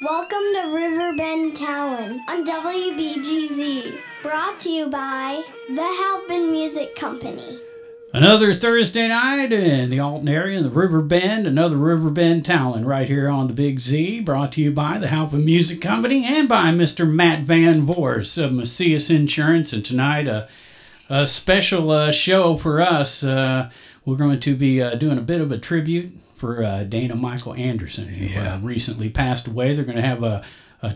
Welcome to Riverbend Talon on WBGZ, brought to you by the Halpin Music Company. Another Thursday night in the Alton area, in the Riverbend, another Riverbend Talon right here on the Big Z, brought to you by the Halpin Music Company and by Mr. Matt Van Voorhis of Macias Insurance. And tonight, a special show for us. We're going to be doing a bit of a tribute for Dana Michael Anderson, who recently passed away. They're going to have a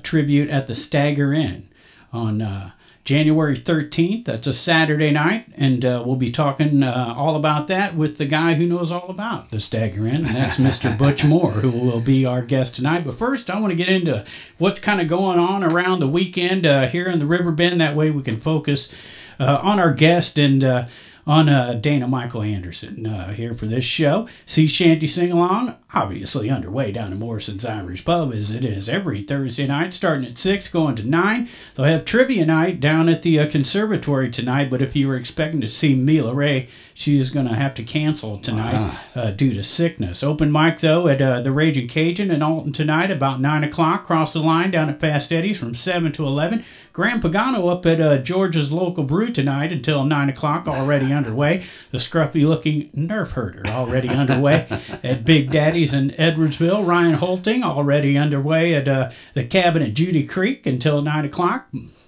tribute at the Stagger Inn on January 13th. That's a Saturday night, and we'll be talking all about that with the guy who knows all about the Stagger Inn, and that's Mr. Butch Moore, who will be our guest tonight. But first, I want to get into what's kind of going on around the weekend here in the Riverbend. That way we can focus on our guest and on Dana Michael Anderson here for this show. Sea Shanty Sing-Along, obviously underway down in Morrison's Irish Pub, as it is every Thursday night, starting at 6, going to 9. They'll have trivia night down at the Conservatory tonight, but if you were expecting to see Mila Ray, she is going to have to cancel tonight due to sickness. Open mic, though, at the Ragin Cajun in Alton tonight, about 9 o'clock. Cross the line down at Fast Eddie's from 7 to 11. Grand Pagano up at George's local brew tonight until 9 o'clock, already underway. The scruffy-looking Nerf herder already underway at Big Daddy's in Edwardsville. Ryan Holting already underway at the cabin at Judy Creek until 9 o'clock.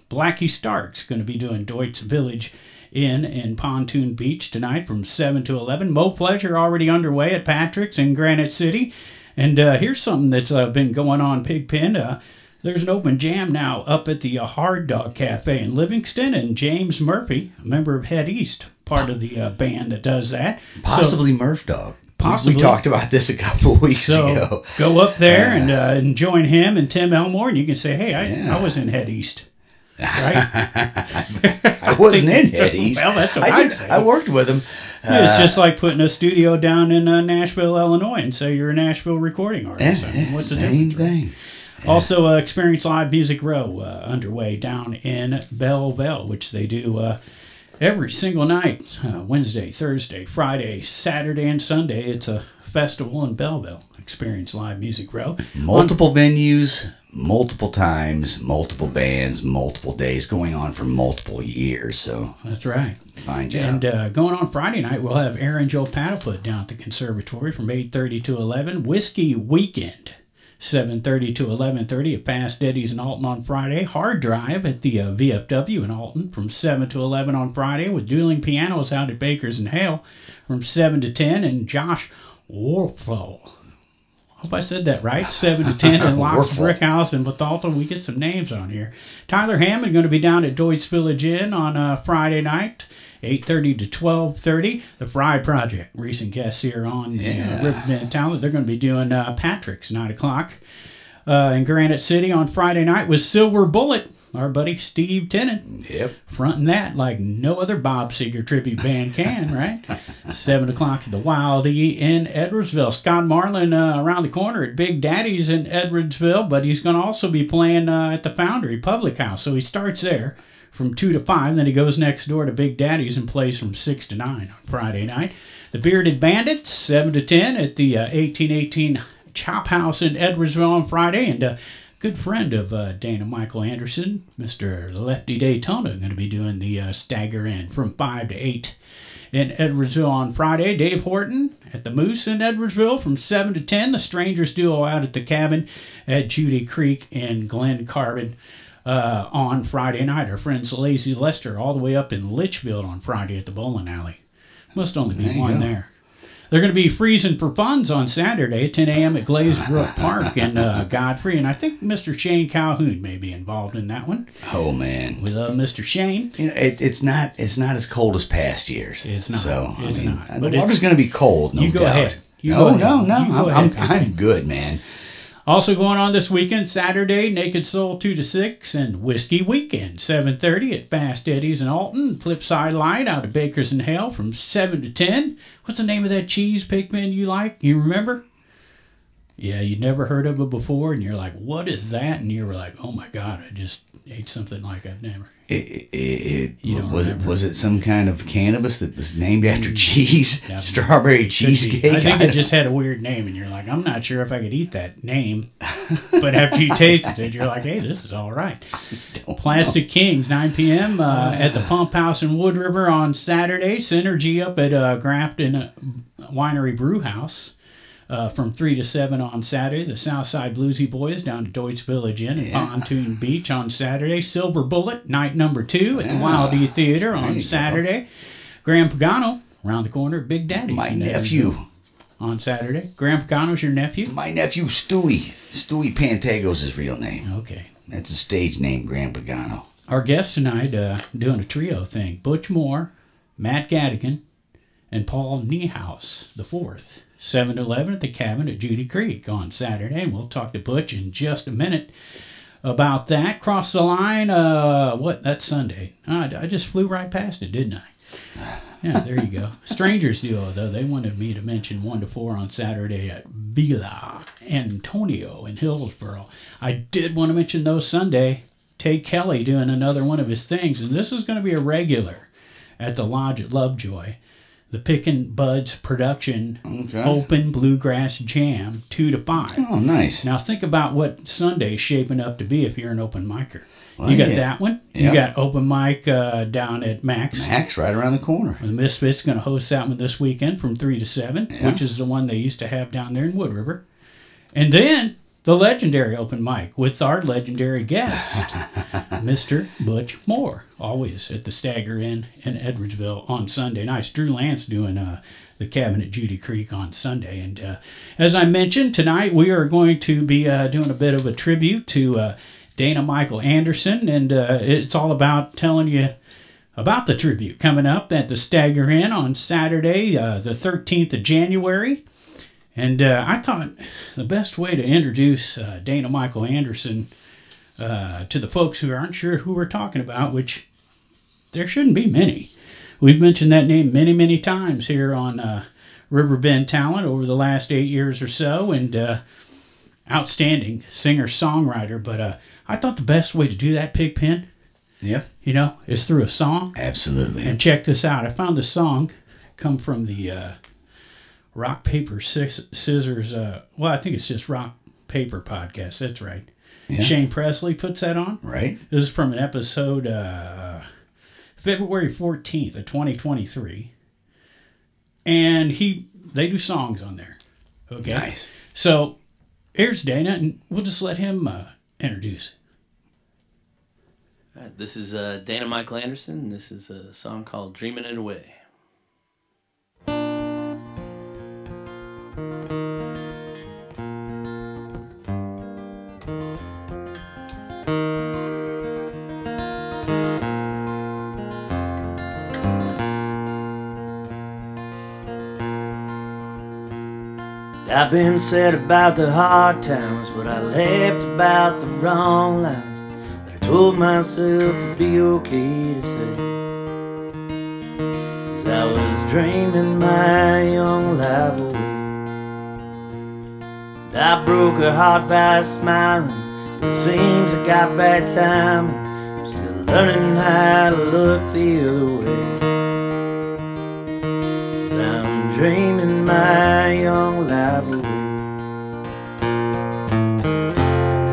Blackie Stark's going to be doing Doit's Village Inn in Pontoon Beach tonight from 7 to 11. Mo Pleasure already underway at Patrick's in Granite City. And here's something that's been going on, Pigpen. There's an open jam now up at the Hard Dog Cafe in Livingston, and James Murphy, a member of Head East, part of the band that does that. Possibly Murph Dog. Possibly. We talked about this a couple of weeks ago. Go up there and join him and Tim Elmore, and you can say, hey, I was in Head East. Right? I wasn't in Head East. Well, that's what I'd say. I worked with him. It's just like putting a studio down in Nashville, Illinois, and say you're a Nashville recording artist. What's the same difference? thing. Yeah. Also, Experience Live Music Row underway down in Belleville, which they do every single night, Wednesday, Thursday, Friday, Saturday, and Sunday. It's a festival in Belleville, Experience Live Music Row. Multiple venues, multiple times, multiple bands, multiple days, going on for multiple years. So that's right. Fine job. And going on Friday night, we'll have Erin Joe Paddlefoot down at the Conservatory from 8:30 to 11. Whiskey Weekend, 7:30 to 11:30 at Fast Eddie's in Alton on Friday. Hard Drive at the VFW in Alton from 7 to 11 on Friday, with Dueling Pianos out at Baker's and Hale from 7 to 10. And Josh Wuerffel, hope I said that right, 7 to 10 in Laux, Brickhouse, and Bethalto. We get some names on here. Tyler Hammond going to be down at Doit's Village Inn on Friday night, 8:30 to 12:30. The Fry Project, recent guests here on the Riverbend Talent. They're going to be doing Patrick's 9 o'clock in Granite City on Friday night with Silver Bullet, our buddy Steve Tennant. Yep. Fronting that like no other Bob Seger tribute band can, right? 7 o'clock at the Wildey in Edwardsville. Scott Marlin around the corner at Big Daddy's in Edwardsville, but he's going to also be playing at the Foundry Public House. So he starts there from 2 to 5, then he goes next door to Big Daddy's and plays from 6 to 9 on Friday night. The Bearded Bandits, 7 to 10 at the 1818 Chophouse in Edwardsville on Friday. And a good friend of Dana Michael Anderson, Mr. Lefty Daytona, going to be doing the Stagger Inn from 5 to 8 in Edwardsville on Friday. Dave Horton at the Moose in Edwardsville from 7 to 10. The Strangers Duo out at the cabin at Judy Creek in Glen Carbon on Friday night. Our friends Lazy Lester all the way up in Litchfield on Friday at the bowling alley. Must only be one there. They're going to be freezing for funds on Saturday at 10 a.m. at Glazebrook Park in Godfrey, and I think Mr. Shane Calhoun may be involved in that one. Oh man, we love Mr. Shane. You know, it's not as cold as past years. It's not. So it's not. The water's going to be cold. No you go doubt. ahead. No. I'm good, man. Also going on this weekend, Saturday, Naked Soul 2 to 6, and Whiskey Weekend, 7:30 at Fast Eddie's in Alton. Flipside Light out of Baker's and Hale from 7 to 10. What's the name of that cheese, Pigman, you like? You remember? Yeah, you never heard of it before, and you're like, what is that? And you were like, oh my God, I just ate something like I've never. Was it some kind of cannabis that was named after cheese? Strawberry cheesecake? I think it just had a weird name, and you're like, I'm not sure if I could eat that name. But after you tasted it, you're like, hey, this is all right. Plastic Kings, 9 p.m. At the Pump House in Wood River on Saturday. Synergy up at Grafton Winery Brew House from 3 to 7 on Saturday. The Southside Bluesy Boys down to Doit's Village Inn and Pontoon Beach on Saturday. Silver Bullet, night number 2 at the Wildey Theater on Saturday. Graham Pagano, around the corner, Big Daddy. My nephew. On Saturday. Graham Pagano's your nephew? My nephew, Stewie. Stewie Pantago's his real name. Okay. That's a stage name, Graham Pagano. Our guests tonight doing a trio thing. Butch Moore, Matt Gadigan, and Paul Niehaus, the fourth. 7 to 11 at the cabin at Judy Creek on Saturday. And we'll talk to Butch in just a minute about that. Cross the line, that's Sunday. I just flew right past it, didn't I? Yeah, there you go. Strangers duo, though. They wanted me to mention 1 to 4 on Saturday at Villa Antonio in Hillsboro. I did want to mention, though, Sunday, Tay Kelly doing another one of his things. And this is going to be a regular at the Lodge at Lovejoy. The Pickin' Buds production, open bluegrass jam, 2 to 5. Oh, nice. Now think about what Sunday's shaping up to be if you're an open micer. Well, you got that one. Yep. You got open mic down at Max. Max, right around the corner. The Misfits going to host that one this weekend from 3 to 7, which is the one they used to have down there in Wood River. And then the legendary open mic with our legendary guest, Mr. Butch Moore, always at the Stagger Inn in Edwardsville on Sunday nights. Drew Lance doing the cabin at Judy Creek on Sunday. And as I mentioned, tonight we are going to be doing a bit of a tribute to Dana Michael Anderson, and it's all about telling you about the tribute coming up at the Stagger Inn on Saturday, the 13th of January. And I thought the best way to introduce Dana Michael Anderson to the folks who aren't sure who we're talking about, which there shouldn't be many. We've mentioned that name many, many times here on Riverbend Talent over the last 8 years or so, and outstanding singer-songwriter. But I thought the best way to do that, Pigpen, is through a song. Absolutely. And check this out. I found this song come from the Rock, Paper, Scissors. Well, I think it's just Rock, Paper podcast. That's right. Yeah. Shane Presley puts that on. Right. This is from an episode February 14th of 2023. And they do songs on there. Okay. Nice. So here's Dana, and we'll just let him introduce. All right, this is Dana Michael Anderson, and this is a song called Dreaming It Away. I've been said about the hard times, but I laughed about the wrong lines that I told myself would be okay to say. 'Cause I was dreaming my young life away. And I broke her heart by smiling, but it seems I got bad timing. I'm still learning how to look the other way. 'Cause I'm dreaming my young life away.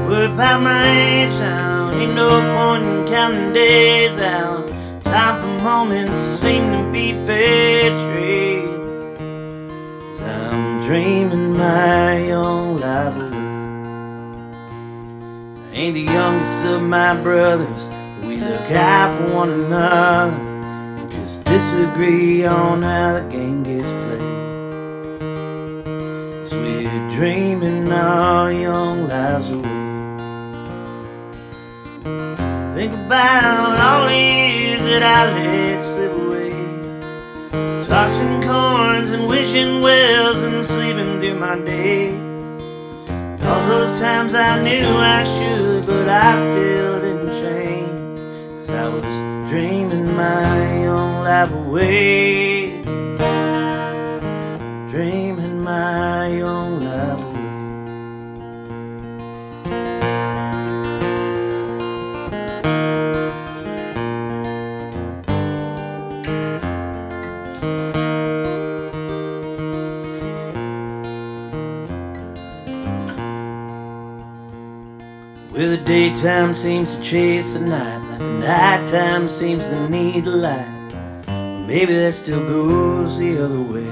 Worried about my age now, ain't no point in counting days out. Time for moments seem to be fair trade. 'Cause I'm dreaming my young life away. I ain't the youngest of my brothers, but we look out for one another. We just disagree on how the game gets played. We're dreaming our young lives away. Think about all the years that I let slip away, tossing coins and wishing wells and sleeping through my days. All those times I knew I should, but I still didn't change. 'Cause I was dreaming my young life away. Dreaming my young life away. where the daytime seems to chase the night, like the nighttime seems to need the light. Maybe that still goes the other way,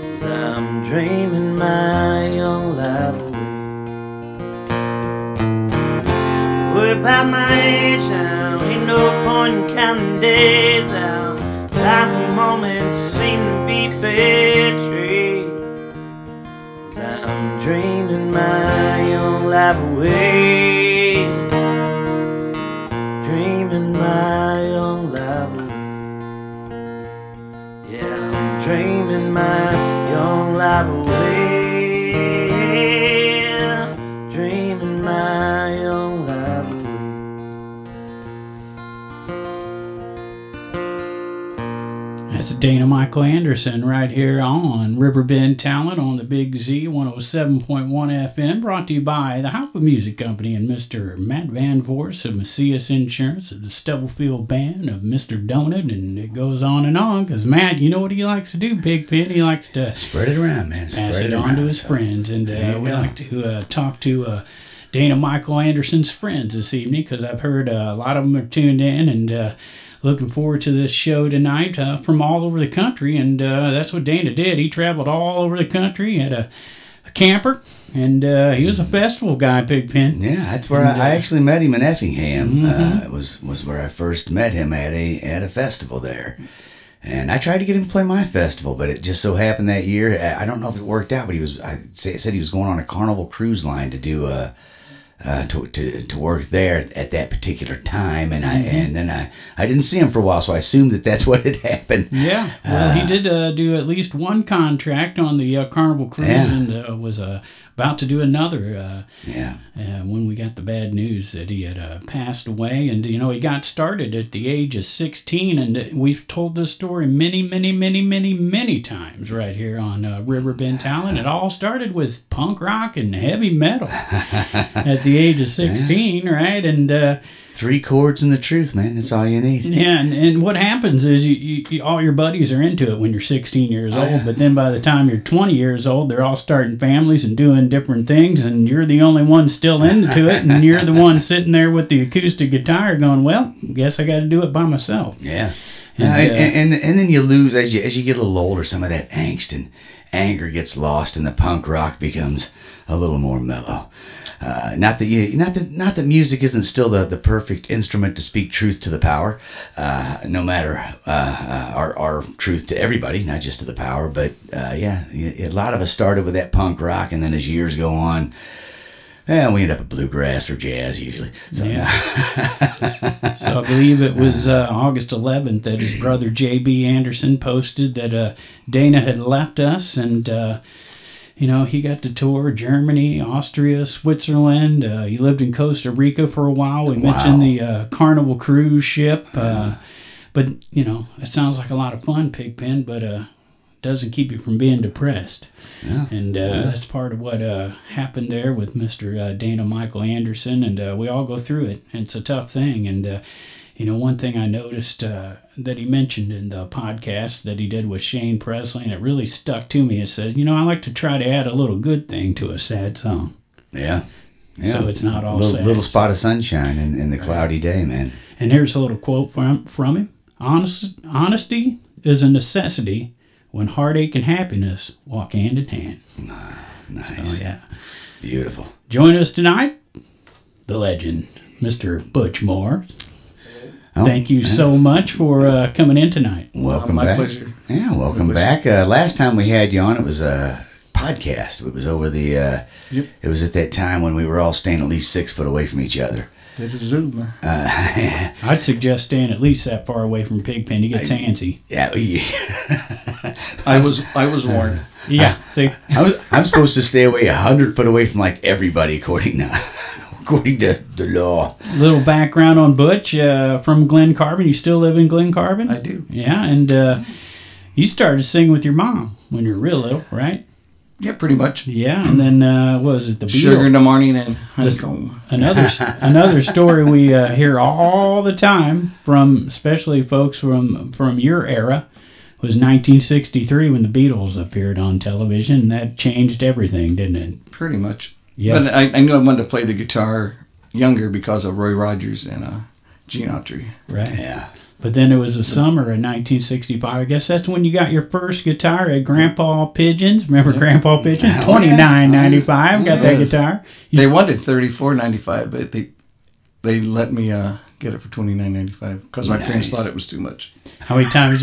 'cause I'm dreaming my young life away. Worry about my age now, ain't no point in counting days out. Time for moments seem to be fair trade, 'cause I'm dreaming my young life away. Dreaming my young life away. Yeah, I'm dreaming my young life away. Dreaming my young life away. That's Dana Michael Anderson right here on Riverbend Talent on the Big Z 107.1 FM, brought to you by the Halpin Music Company and Mr. Matt Van Voorhis of Macias Insurance, of the Stubblefield Band, of Mr. Donut, and it goes on and on, because Matt, you know what he likes to do, Pigpen? He likes to spread it around, man. Pass it on to his friends, and we like to talk to Dana Michael Anderson's friends this evening, because I've heard a lot of them are tuned in, and looking forward to this show tonight from all over the country. And that's what Dana did. He traveled all over the country. He had a camper, and he was a festival guy, Pigpen. Yeah, that's where I actually met him in Effingham. It was where I first met him at a festival there. And I tried to get him to play my festival, but it just so happened that year, I don't know if it worked out, but I said he was going on a Carnival cruise line to do to work there at that particular time, and then I didn't see him for a while, so I assumed that's what had happened. Yeah, well, he did do at least one contract on the Carnival cruise, and was about to do another. When we got the bad news that he had passed away, and he got started at the age of 16, and we've told this story many times right here on Riverbend Talent. It all started with punk rock and heavy metal at the age of 16, right? And 3 chords and the truth, man. That's all you need. Yeah, and what happens is you all your buddies are into it when you're 16 years old, but then by the time you're 20 years old, they're all starting families and doing different things, and you're the only one still into it, and you're the one sitting there with the acoustic guitar going, well, guess I got to do it by myself. Yeah. And then you lose, as you get a little older, some of that angst and anger gets lost, and the punk rock becomes a little more mellow. Not that music isn't still the perfect instrument to speak truth to the power, no matter our truth to everybody, not just to the power. But a lot of us started with that punk rock, and then as years go on, we end up at bluegrass or jazz usually. So, So I believe it was August 11th that his brother J.B. Anderson posted that Dana had left us, and he got to tour Germany, Austria, Switzerland. He lived in Costa Rica for a while. We mentioned the Carnival cruise ship. But, it sounds like a lot of fun, Pigpen, but doesn't keep you from being depressed. Yeah. And that's part of what happened there with Mr. Dana Michael Anderson. And we all go through it. And it's a tough thing. And, one thing I noticed that he mentioned in the podcast that he did with Shane Presley, and it really stuck to me, it said, I like to try to add a little good thing to a sad song. Yeah. So it's not all sad. Little spot of sunshine in the cloudy day, man. And here's a little quote from him. Honesty is a necessity when heartache and happiness walk hand in hand. Nice. Oh, yeah. Beautiful. Join us tonight, the legend, Mr. Butch Moore. Thank you so much for coming in tonight. Welcome my back. Pleasure. Yeah, welcome back. Last time we had you on, it was a podcast. It was over the. It was at that time when we were all staying at least 6 foot away from each other. They just zoom, man. I'd suggest staying at least that far away from Pigpen. You get antsy. Yeah. I was warned. Yeah. See, I'm supposed to stay away 100 foot away from like everybody, according to the law. Little background on Butch from Glen Carbon. You still live in Glen Carbon? I do. Yeah, and you started singing with your mom when you were real little, right? Yeah, pretty much. Yeah, and then what was it? The Beatles? Sugar in the morning and honeycomb. Another story we hear all the time from, especially folks from your era, was 1963 when the Beatles appeared on television, and that changed everything, didn't it? Pretty much. Yeah. But I knew I wanted to play the guitar younger because of Roy Rogers and Gene Autry. Right. Yeah. But then it was the summer of 1965. I guess that's when you got your first guitar at Grandpa Pigeon's. Remember Grandpa Pigeon? $29.95. Got that guitar. They wanted $34.95, but they let me get it for $29.95 because my parents thought it was too much. How many times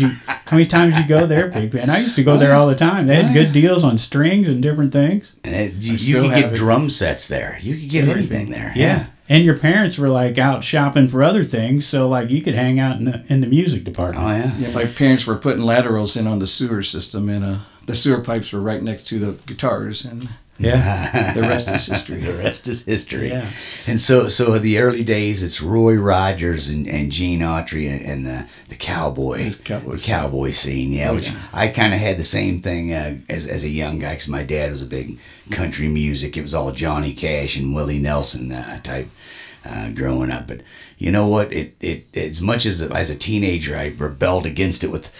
you go there, Big Ben? I used to go there all the time. They had good deals on strings and different things. And you could get drum sets there. You could get anything there. Yeah. And your parents were like out shopping for other things, so like you could hang out in the music department. Oh yeah. Yeah, my parents were putting laterals in on the sewer system, and the sewer pipes were right next to the guitars, and the rest is history. The rest is history. Yeah. And so the early days, it's Roy Rogers and Gene Autry and the cowboy scene. Yeah, which I kind of had the same thing as a young guy, because my dad was a big country music. It was all Johnny Cash and Willie Nelson type growing up. But you know what? It as much as a teenager, I rebelled against it with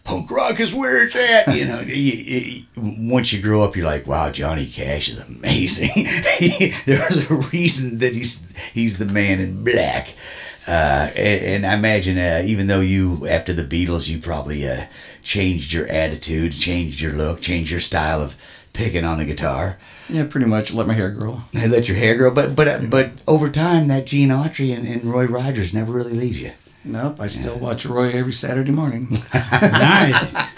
punk rock is where it's at. You know, once you grow up, you're like, wow, Johnny Cash is amazing. There's a reason that he's the man in black. And I imagine, even though you, after the Beatles, you probably changed your attitude, changed your look, changed your style of picking on the guitar. Yeah, pretty much. Let my hair grow. I let your hair grow, but over time, that Gene Autry and Roy Rogers never really leaves you. Nope, I still watch Roy every Saturday morning. Nice.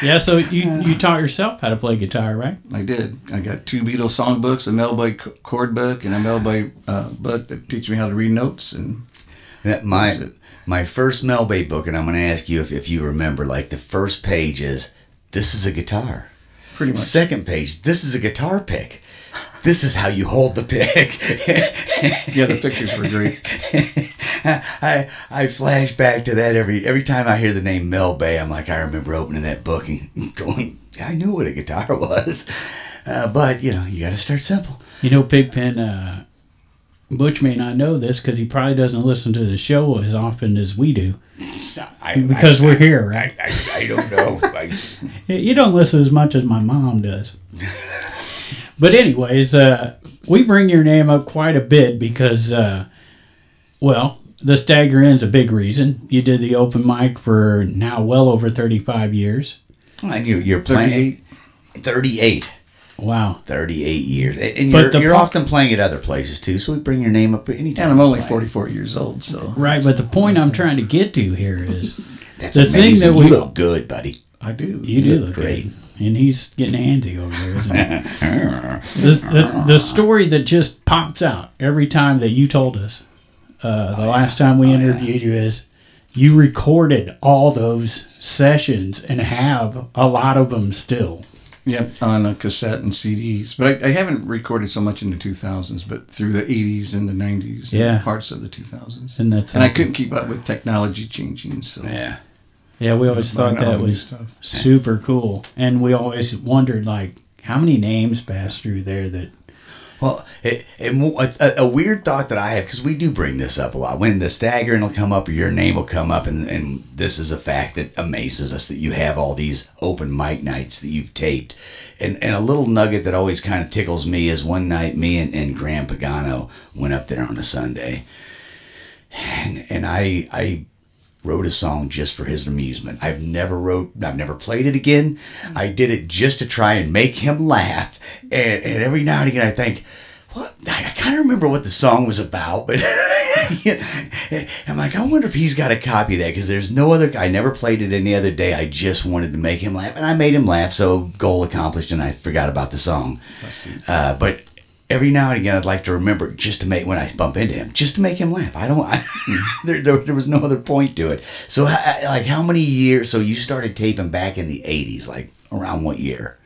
Yeah, so you taught yourself how to play guitar, right? I did. I got 2 Beatles songbooks, a Melboy chord book, and a Melboy book that teach me how to read notes. And my first Melboy book, and I'm going to ask you if you remember, like the first page is, this is a guitar. Pretty much. Second page, this is a guitar pick. This is how you hold the pick. Yeah, the pictures were great. I flash back to that every time I hear the name Mel Bay. I'm like, I remember opening that book and going, I knew what a guitar was. But, you got to start simple. Pigpen, Butch may not know this because he probably doesn't listen to the show as often as we do. Because we're here, right? I don't know. You don't listen as much as my mom does. But anyways, we bring your name up quite a bit because, the Stagger Inn's a big reason. You did the open mic for now well over 35 years. And you're playing 38. Wow. 38 years. And you're often playing at other places, too, so we bring your name up anytime. And I'm only 44 years old, so... Right, but the point I'm trying to get to here is... That's the amazing. Thing that you look good, buddy. I do. You do look great. Good. And he's getting handsy over there, isn't he? the story that just pops out every time that you told us, the last time we interviewed you, is you recorded all those sessions and have a lot of them still. Yep, on a cassette and CDs. But I haven't recorded so much in the 2000s, but through the 80s and the 90s and parts of the 2000s. And I couldn't keep up with technology changing, so... Yeah, we always thought that was super cool. And we always wondered, like, how many names pass through there that... Well, a weird thought that I have, because we do bring this up a lot. When the Stagger will come up or your name will come up, and this is a fact that amazes us, that you have all these open mic nights that you've taped. And a little nugget that always kind of tickles me is one night me and Graham Pagano went up there on a Sunday. And I wrote a song just for his amusement. I've never played it again. I did it just to try and make him laugh. And every now and again I think, what? I kind of remember what the song was about, but I'm like, I wonder if he's got a copy of that, because there's no other. I never played it any other day. I just wanted to make him laugh, and I made him laugh, so goal accomplished, and I forgot about the song. But every now and again, I'd like to remember just to make, when I bump into him, just to make him laugh. There was no other point to it. So, like, how many years? So you started taping back in the 80s, like around what year?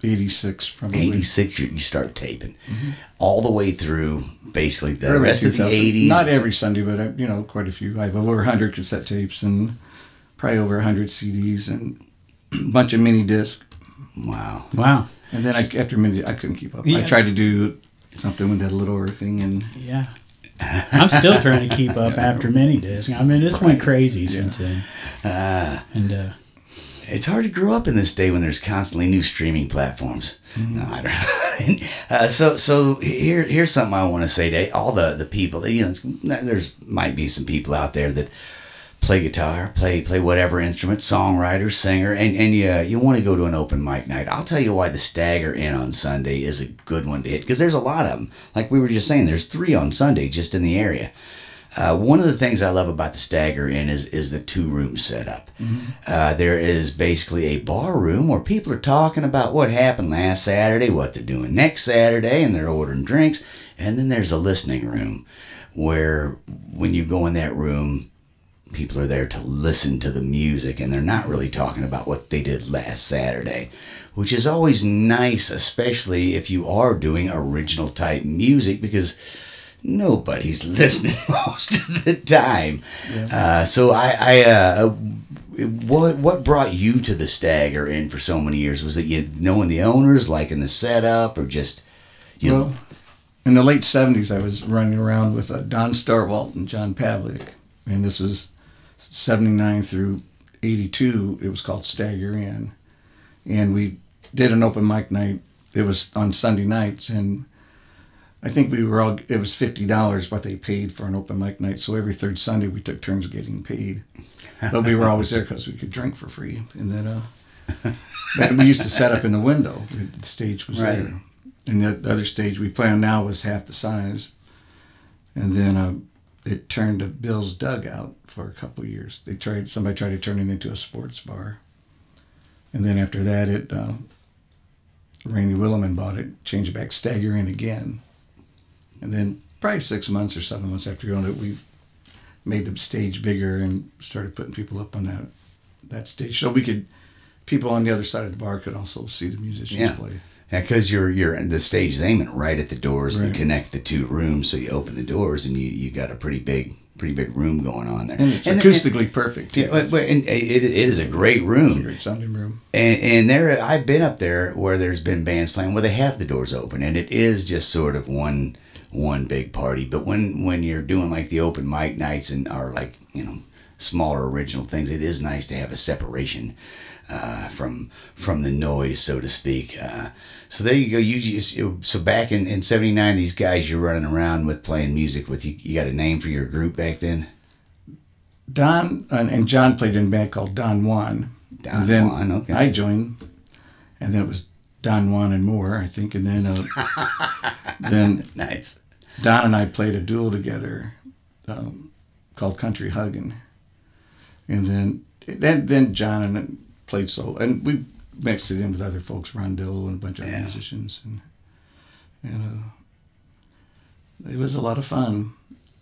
86, probably. 86, you start taping. Mm-hmm. All the way through, basically, the early rest of the 80s. Not every Sunday, but, quite a few. I have over 100 cassette tapes and probably over 100 CDs and a bunch of mini discs. Wow. And then after a minute, I couldn't keep up. Yeah. I tried to do something with that Little Earth thing, and I'm still trying to keep up after mini disc. I mean, this went crazy since then. It's hard to grow up in this day when there's constantly new streaming platforms. Mm-hmm. No, I don't. So here's something I want to say to all the people. There's might be some people out there that play guitar, play whatever instrument, songwriter, singer, and you want to go to an open mic night. I'll tell you why the Stagger Inn on Sunday is a good one to hit, because there's a lot of them. Like we were just saying, there's 3 on Sunday just in the area. One of the things I love about the Stagger Inn is the 2-room setup. Mm-hmm. There is basically a bar room where people are talking about what happened last Saturday, what they're doing next Saturday, and they're ordering drinks. And then there's a listening room where when you go in that room, people are there to listen to the music, and they're not really talking about what they did last Saturday, which is always nice, especially if you are doing original type music, because nobody's listening most of the time. Yeah. So what brought you to the Stagger Inn for so many years? Was it you knowing the owners, liking the setup, or just Well, in the late 70s, I was running around with Don Starwalt and John Pavlik, and this was 79 through 82. It was called Stagger Inn, and we did an open mic night. It was on Sunday nights, and I think it was $50 what they paid for an open mic night. So every third Sunday we took turns getting paid, but we were always there because we could drink for free. And then we used to set up in the window. The stage was there, and the other stage we play on now was half the size. And then it turned to Bill's Dugout for a couple of years. Somebody tried to turn it into a sports bar, and then after that, Randy Williman bought it, changed it back Stagger Inn again, and then probably 6 months or 7 months after going to it, we made the stage bigger and started putting people up on that stage, so people on the other side of the bar could also see the musicians play. Yeah, because the stage is aiming right at the doors that connect the 2 rooms, so you open the doors and you got a pretty big room going on there. And it's acoustically perfect. Yeah, and it is a great room. It's a great sounding room. And there, I've been up there where there's been bands playing where they have the doors open, and it is just sort of one big party. But when you're doing like the open mic nights or like smaller original things, it is nice to have a separation from the noise, so to speak. So there you go. So back in '79, these guys you're running around with playing music with, you got a name for your group back then? Don and John played in a band called Don Juan. Don Juan, okay. I joined, and then it was Don Juan and more, I think, and then then nice. Don and I played a duel together called Country Huggin', and then John and played solo, and we mixed it in with other folks, Rondillo and a bunch of other musicians, and it was a lot of fun.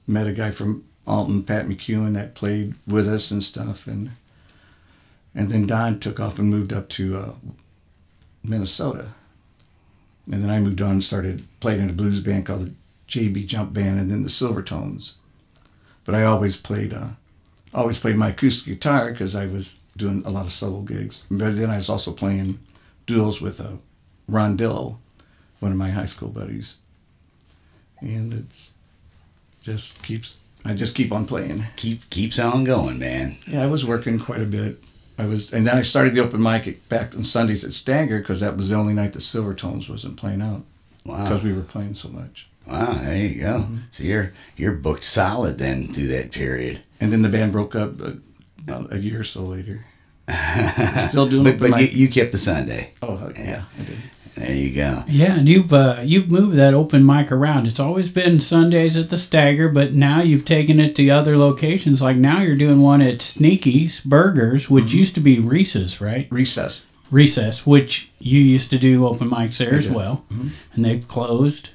Met a guy from Alton, Pat McEwen, that played with us and stuff, and then Don took off and moved up to Minnesota, and then I moved on and started playing in a blues band called the JB Jump Band, and then the Silvertones. But I always played my acoustic guitar because I was doing a lot of solo gigs. But then I was also playing duels with Rondillo, one of my high school buddies, and I just keep on playing. Keeps on going, man. Yeah, I was working quite a bit. And then I started the open mic back on Sundays at Stagger because that was the only night the Silvertones wasn't playing out. Wow. Because we were playing so much. Wow, there you go. Mm-hmm. So you're booked solid then through that period. And then the band broke up a year or so later. Still doing but you kept the Sunday. Oh yeah, I did. There you go. Yeah, and you've moved that open mic around. It's always been Sundays at the Stagger, but now you've taken it to other locations. Like now you're doing one at Sneaky's Burgers, which used to be Recess, right? Recess, which you used to do open mics there as well, and they've closed,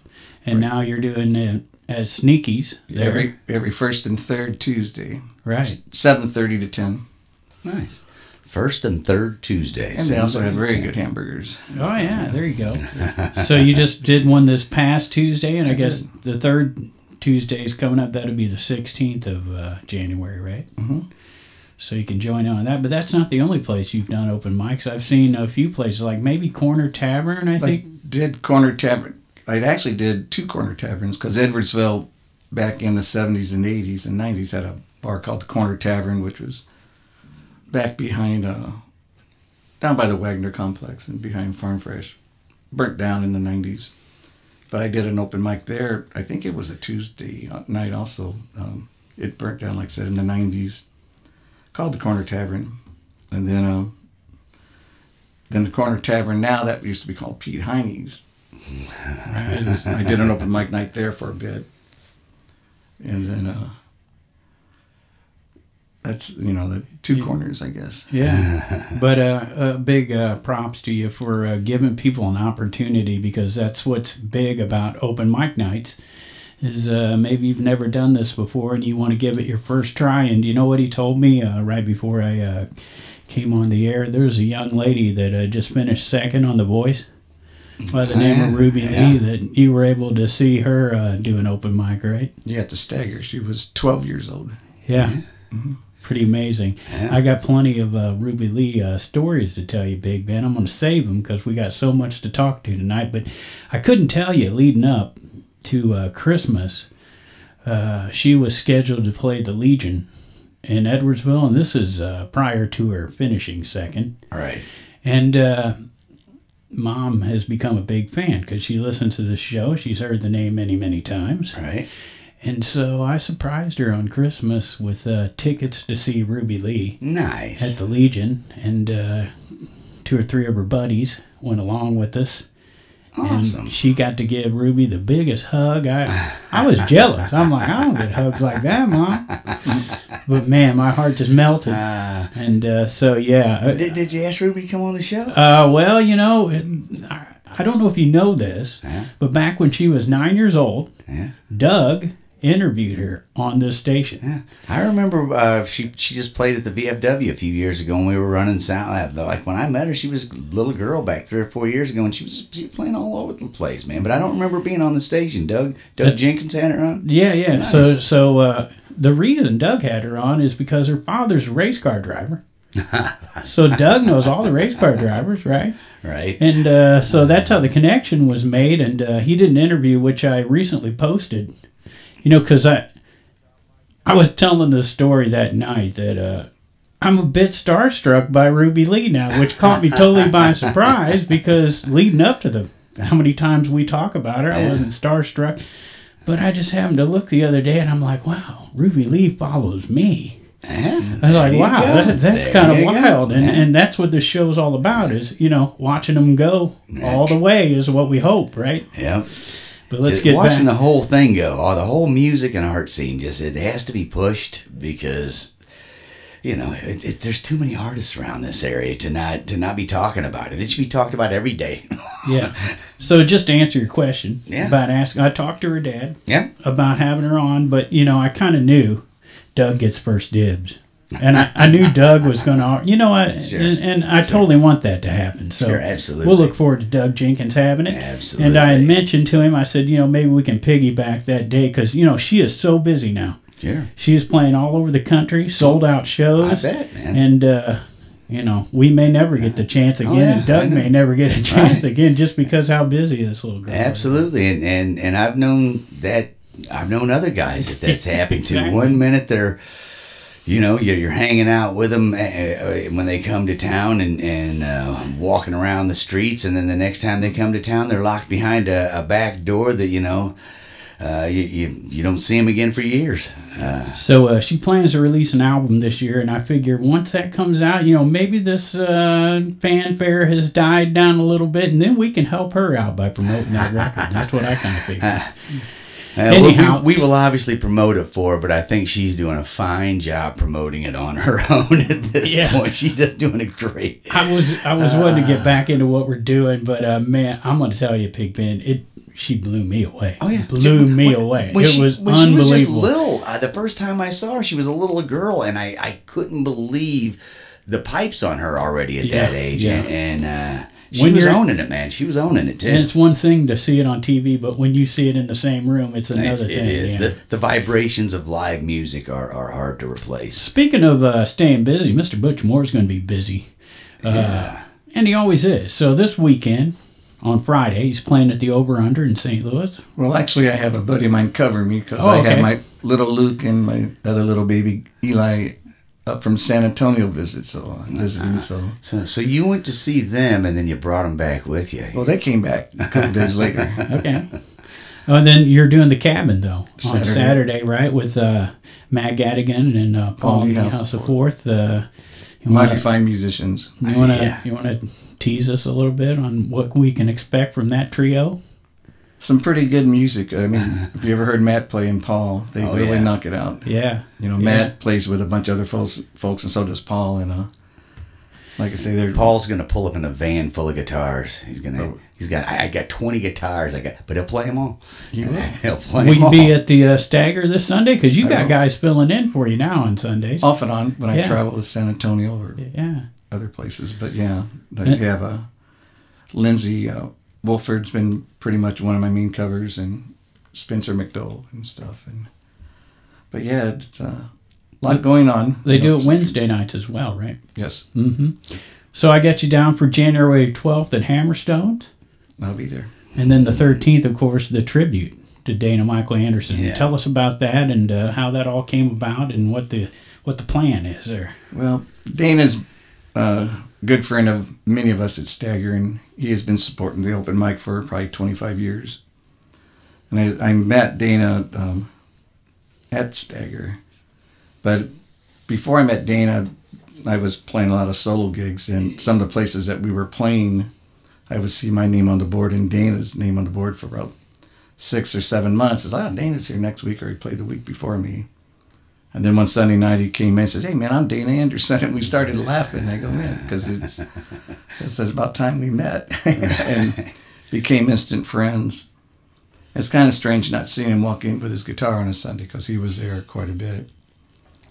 and now you're doing it as Sneaky's there. Every first and third Tuesday, right? 7:30 to 10. Nice. First and third Tuesdays. And they also have very good hamburgers. Oh, yeah, there you go. So you just did one this past Tuesday, and I guess the third Tuesday is coming up. That'll be the 16th of January, right? Mm-hmm. So you can join on that. But that's not the only place you've done open mics. I've seen a few places, like maybe Corner Tavern, I think. Did Corner Tavern. I actually did 2 Corner Taverns, because Edwardsville, back in the 70s and 80s and 90s, had a bar called the Corner Tavern, which was back behind down by the Wagner complex and behind Farm Fresh. Burnt down in the 90s. But I did an open mic there. I think it was a Tuesday night also. It burnt down, like I said, in the 90s. Called the Corner Tavern. And then the Corner Tavern now, that used to be called Pete Heine's. I did an open mic night there for a bit. And then that's, the two corners, I guess. Yeah. But big props to you for giving people an opportunity, because that's what's big about open mic nights is maybe you've never done this before and you want to give it your first try. And you know what he told me right before I came on the air? There was a young lady that just finished second on The Voice by the name of Ruby Lee, that you were able to see her do an open mic, right? Yeah, at the Stagger. She was 12 years old. Yeah. Mm-hmm. Pretty amazing. Yeah. I got plenty of Ruby Lee stories to tell you, Big Ben. I'm going to save them because we got so much to talk to tonight. But I couldn't tell you leading up to Christmas, she was scheduled to play the Legion in Edwardsville, and this is prior to her finishing second. All right. And Mom has become a big fan because she listens to the show. She's heard the name many, many times. Right. And so I surprised her on Christmas with tickets to see Ruby Lee. Nice. At the Legion. And 2 or 3 of her buddies went along with us. Awesome. And she got to give Ruby the biggest hug. I was jealous. I'm like, I don't get hugs like that, Mom. But, man, my heart just melted. And so, yeah. Did you ask Ruby to come on the show? Well, I don't know if you know this, but back when she was 9 years old, Doug interviewed her on this station. Yeah. I remember she just played at the VFW a few years ago when we were running sound. Like when I met her, she was a little girl back 3 or 4 years ago, and she was playing all over the place, man. But I don't remember being on the station. Doug Jenkins had her on? Yeah. Nice. So the reason Doug had her on is because her father's a race car driver. So Doug knows all the race car drivers, right? Right. And so that's how the connection was made. And he did an interview, which I recently posted. Because I was telling the story that night that I'm a bit starstruck by Ruby Lee now, which caught me totally by surprise because leading up to how many times we talk about her, I wasn't starstruck. But I just happened to look the other day and I'm like, wow, Ruby Lee follows me. I was like, wow, that's kind of wild. And that's what this show's all about is, watching them go all the way is what we hope, right? Yeah. But let's just get watching back. the whole thing go, the whole music and art scene, it has to be pushed because, there's too many artists around this area to not be talking about it. It should be talked about every day. Yeah. So just to answer your question about asking, I talked to her dad about having her on, but, I kind of knew Doug gets first dibs. And I knew Doug was going to, Sure. and I totally want that to happen. So sure, absolutely. We'll look forward to Doug Jenkins having it. Absolutely. And I mentioned to him, I said, maybe we can piggyback that day because, she is so busy now. Sure. She is playing all over the country, sold out shows. I bet, man. And, we may never get the chance again, and Doug may never get a chance again just because how busy this little girl is. Absolutely. And I've known other guys that's happened to. Exactly. 1 minute they're, you're hanging out with them when they come to town and walking around the streets, and then the next time they come to town, they're locked behind a back door that you don't see them again for years. So she plans to release an album this year, and I figure once that comes out, maybe this fanfare has died down a little bit, and then we can help her out by promoting that record. That's what I kind of figure. Anyhow, we will obviously promote it for her, but I think she's doing a fine job promoting it on her own at this point. She's just doing it great. I was wanting to get back into what we're doing, but man, I'm going to tell you, Pig Ben, she blew me away. Oh yeah, blew me away. It was unbelievable. She was just little. The first time I saw her, she was a little girl, and I couldn't believe the pipes on her already at that age, and. She was owning it, man. She was owning it, too. And it's one thing to see it on TV, but when you see it in the same room, it's another thing. It is. Yeah. The vibrations of live music are hard to replace. Speaking of staying busy, Mr. Butch Moore's going to be busy. And he always is. So this weekend, on Friday, he's playing at the Over-Under in St. Louis. Well, actually, I have a buddy of mine cover me because I have my little Luke and my other little baby Eli up from San Antonio visiting. So you went to see them, and then you brought them back with you. Well, they came back a couple days later. Okay. Oh, and then you're doing the cabin, though, on Saturday, right, with Matt Gadigan and Paul House of Fourth. Mighty fine musicians. You want to tease us a little bit on what we can expect from that trio? Some pretty good music. I mean, if you ever heard Matt play and Paul, they really knock it out. Yeah. Matt plays with a bunch of other folks, and so does Paul. And like I say, Paul's gonna pull up in a van full of guitars. I got 20 guitars. But he'll play them all. He will. He'll play Will them you all. be at the Stagger this Sunday? Because you got guys filling in for you now on Sundays. Off and on when I travel to San Antonio or other places. But they have Lindsay Wolford's been pretty much one of my main covers, and Spencer McDowell and stuff. But it's a lot going on. They do it Wednesday nights as well, right? Yes. Mm-hmm. So I got you down for January 12th at Hammerstones. I'll be there. And then the 13th, of course, the tribute to Dana Michael Anderson. Yeah. Tell us about that and how that all came about and what the plan is there. Well, Dana's a good friend of many of us at Stagger, and he has been supporting the open mic for probably 25 years. And I met Dana at Stagger. But before I met Dana, I was playing a lot of solo gigs, and some of the places that we were playing, I would see my name on the board and Dana's name on the board for about 6 or 7 months. It's like, Dana's here next week, or he played the week before me. And then one Sunday night he came in and says, "Hey man, I'm Dana Anderson," and we started laughing. I go, "Man," because it's about time we met and became instant friends. It's kind of strange not seeing him walk in with his guitar on a Sunday, because he was there quite a bit.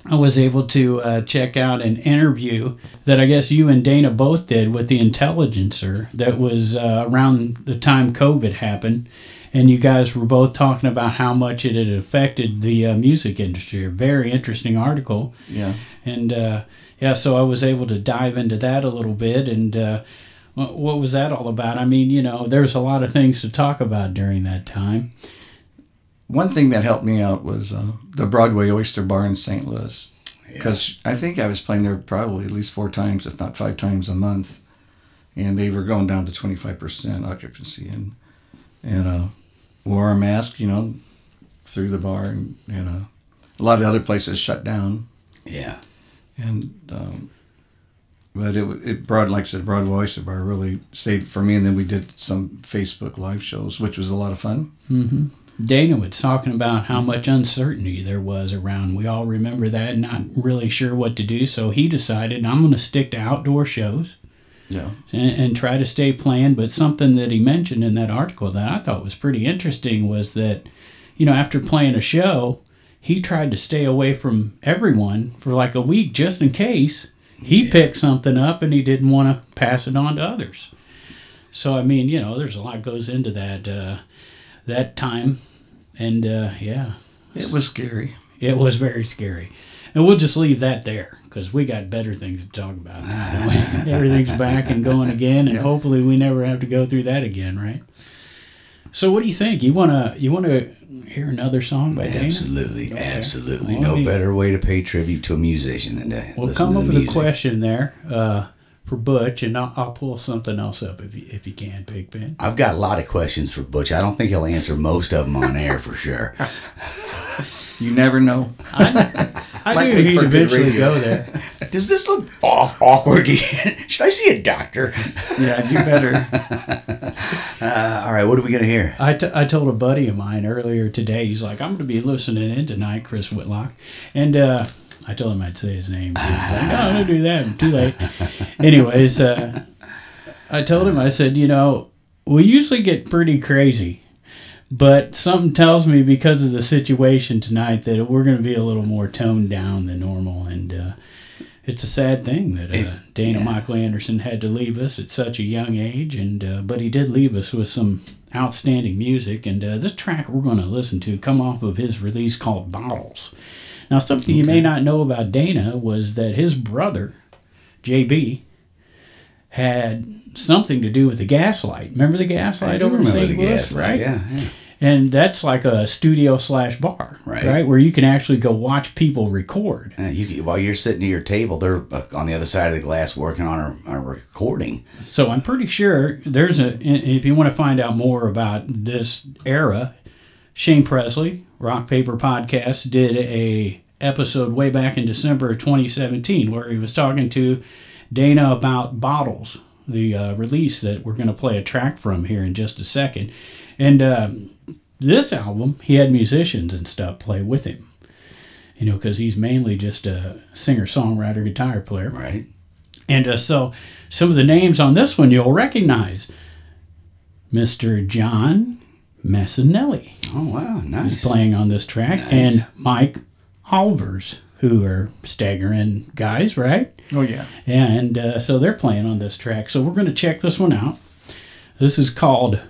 I was able to check out an interview that I guess you and Dana both did with the Intelligencer that was around the time COVID happened. And you guys were both talking about how much it had affected the music industry. A very interesting article. Yeah. And so I was able to dive into that a little bit. And what was that all about? I mean, there's a lot of things to talk about during that time. One thing that helped me out was the Broadway Oyster Bar in St. Louis. Because I think I was playing there probably at least 4 times, if not 5 times a month. And they were going down to 25% occupancy. And wore a mask, through the bar, and a lot of other places shut down. Yeah. And but it brought, like I said, Broadway Oyster Bar really saved for me. And then we did some Facebook live shows, which was a lot of fun. Mm-hmm. Dana was talking about how much uncertainty there was around. We all remember that, not really sure what to do. So he decided, I'm going to stick to outdoor shows. Yeah. And try to stay playing. But something that he mentioned in that article that I thought was pretty interesting was that, after playing a show, he tried to stay away from everyone for like a week just in case he picked something up and he didn't want to pass it on to others. So, I mean, there's a lot goes into that time. And, It was scary. It was very scary. And we'll just leave that there, because we got better things to talk about. Everything's back and going again, and hopefully we never have to go through that again, right? So what do you think? You wanna hear another song by Dana? Absolutely, absolutely. Well, no better way to pay tribute to a musician than to We'll listen come to up the with music. a question there for Butch, and I'll pull something else up if you can, Pigpen. I've got a lot of questions for Butch. I don't think he'll answer most of them on air for sure. You never know. I knew he'd eventually go there. Does this look awkward? Should I see a doctor? Yeah, you better. All right, what are we going to hear? I told a buddy of mine earlier today, he's like, I'm going to be listening in tonight, Chris Whitlock. And I told him I'd say his name. He was like, no, don't do that. Too late. Anyways, I told him, I said, we usually get pretty crazy. But something tells me because of the situation tonight that we're going to be a little more toned down than normal. And it's a sad thing that Dana Michael Anderson had to leave us at such a young age. And but he did leave us with some outstanding music. And this track we're going to listen to come off of his release called Bottles. Now, something you may not know about Dana was that his brother, JB, had something to do with the gaslight. Remember the gaslight over in St. Louis, right? Yeah. And that's like a studio / bar, right? Where you can actually go watch people record. While you're sitting at your table, they're on the other side of the glass working on a recording. So I'm pretty sure if you want to find out more about this era, Shane Presley, Rock Paper Podcast, did a episode way back in December of 2017 where he was talking to Dana about Bottles, the release that we're going to play a track from here in just a second. And this album, he had musicians and stuff play with him, because he's mainly just a singer-songwriter, guitar player. Right. And so some of the names on this one you'll recognize. Mr. John Massinelli. Oh, wow, nice. He's playing on this track. Nice. And Mike Olvers, who are Stagger guys, right? Oh, yeah. And so they're playing on this track. So we're going to check this one out. This is called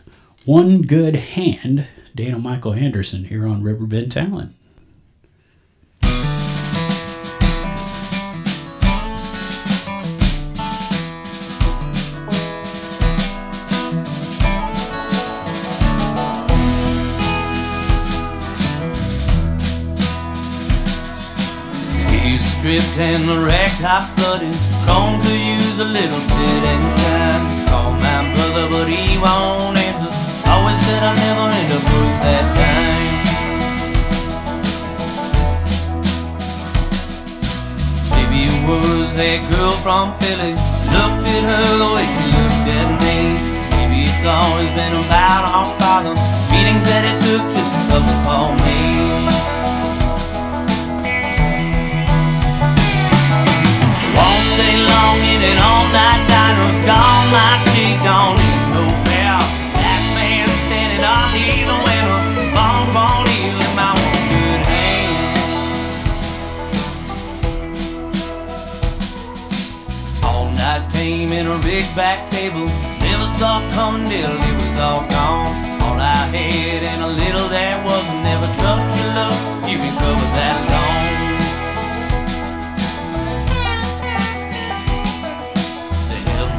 One Good Hand, Dana Michael Anderson here on Riverbend Talent. Stripped and the ragtop flooded. Chrome could use a little spit and shine. Call my brother, but he won't answer. Always said I'll never end up worth that dime. Maybe it was that girl from Philly. Looked at her the way she looked at me. Maybe it's always been about our father. Meetings that it took just a couple for me. Won't stay long in an all-night diner's gone. My chick don't need no pair. That man standing on either window. Bones won't heal in my one good hand. All night came in a rig back table. Never saw it coming till it was all gone. All I had and a little that wasn't. Never trust your love. You can cover that long.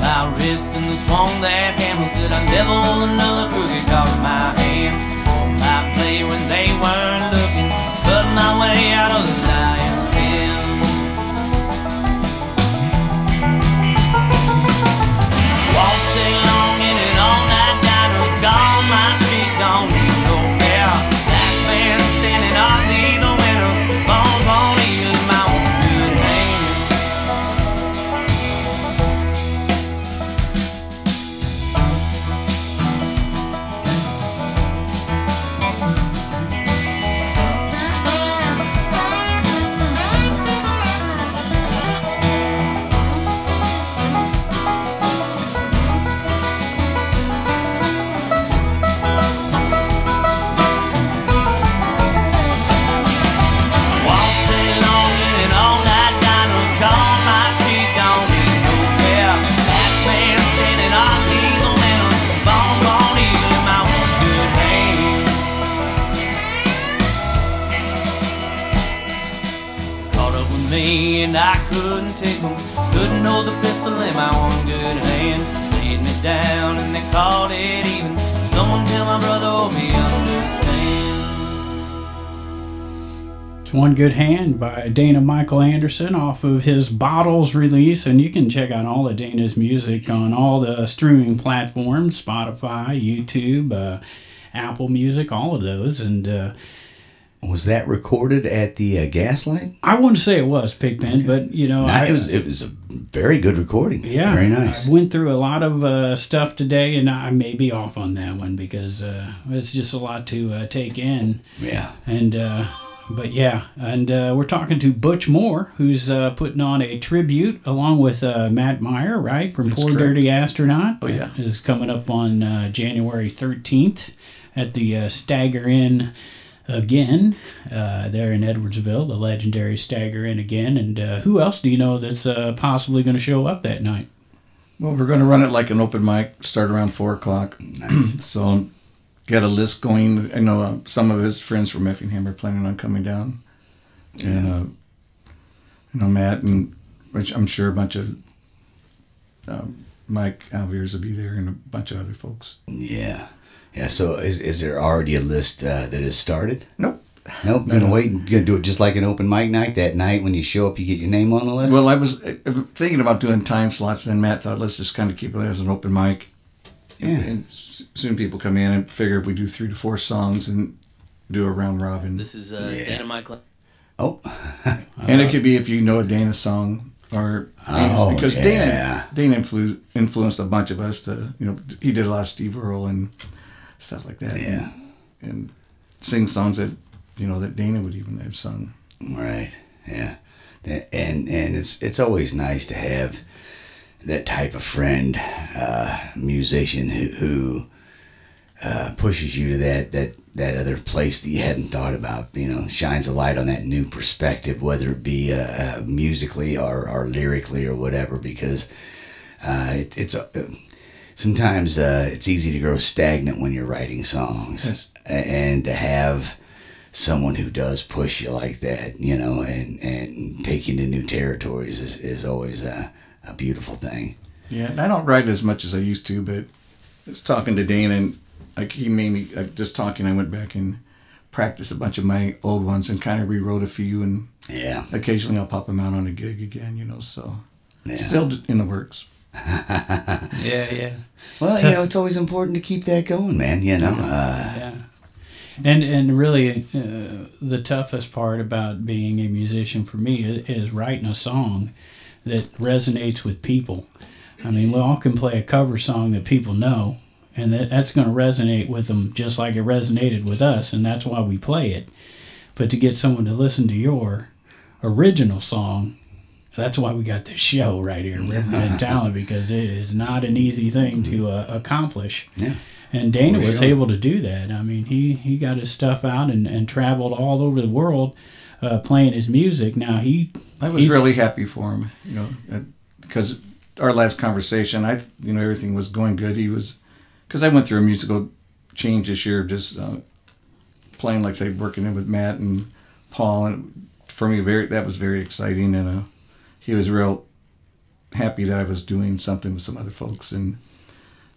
My wrist and the swung that hammer. Said I never hold another crooked caught my hand. On my play when they weren't looking. Cut my way out of the lion's den. Won't stay long in an all-night diner. Gone, my cheek don't need no care. That man standing on the window. Bones won't heal in my own good hand. And I couldn't take them. Couldn't hold the pistol in my one good hand. Laid me down and they called it even. Someone tell my brother or me understand. It's One Good Hand by Dana Michael Anderson off of his Bottles release. And you can check out all of Dana's music on all the streaming platforms. Spotify, YouTube, Apple Music, all of those. And was that recorded at the Gaslight? I wouldn't say it was, Pigpen, but it was a very good recording. Yeah, very nice. I went through a lot of stuff today, and I may be off on that one because it's just a lot to take in. Yeah, and we're talking to Butch Moore, who's putting on a tribute along with Matt Meyer, right, from Poor Dirty Astronaut. Oh yeah, is coming up on January 13th at the Stagger Inn. Again, there in Edwardsville, the legendary Stagger Inn again. And who else do you know that's possibly going to show up that night? Well, we're going to run it like an open mic, start around 4 o'clock. Nice. So, got a list going. I know some of his friends from Effingham are planning on coming down. And, Matt, and which I'm sure a bunch of Mike Alviers will be there and a bunch of other folks. Yeah. Yeah. So is there already a list that is started? Nope. Nope. Gonna wait and gonna do it just like an open mic night. That night when you show up, you get your name on the list. Well, I was thinking about doing time slots. Then Matt thought, let's just kind of keep it as an open mic. Yeah. And soon people come in and figure if we do 3 to 4 songs and do a round robin. This is Dana Michael. Oh. And it could be if you know a Dana song or because Dana influenced a bunch of us to, you know, he did a lot of Steve Earle and stuff like that. Yeah. And sing songs that, you know, that Dana would even have sung. Right. Yeah. And it's always nice to have that type of friend, musician who pushes you to that other place that you hadn't thought about. You know, shines a light on that new perspective, whether it be musically or lyrically or whatever. Because it's sometimes it's easy to grow stagnant when you're writing songs, yes. And to have someone who does push you like that, you know, and take you to new territories is always a beautiful thing. Yeah, and I don't write as much as I used to, but I was talking to Dana, and like he made me just talking. I went back and practiced a bunch of my old ones and kind of rewrote a few, and yeah, occasionally I'll pop them out on a gig again, you know. So yeah. Still in the works. Yeah. Well, you know, it's always important to keep that going, man. You know. Yeah. And really, the toughest part about being a musician for me is writing a song that resonates with people. I mean, we all can play a cover song that people know, and that's going to resonate with them just like it resonated with us, and that's why we play it. But to get someone to listen to your original song, that's why we got this show right here, Riverbend Talent, because it is not an easy thing to accomplish. Yeah. And Dana was able to do that. I mean, he got his stuff out and traveled all over the world playing his music. Now I was really happy for him, you know, because our last conversation, everything was going good. Because I went through a musical change this year, just playing, like say, working in with Matt and Paul, and for me, that was very exciting, and he was real happy that I was doing something with some other folks, and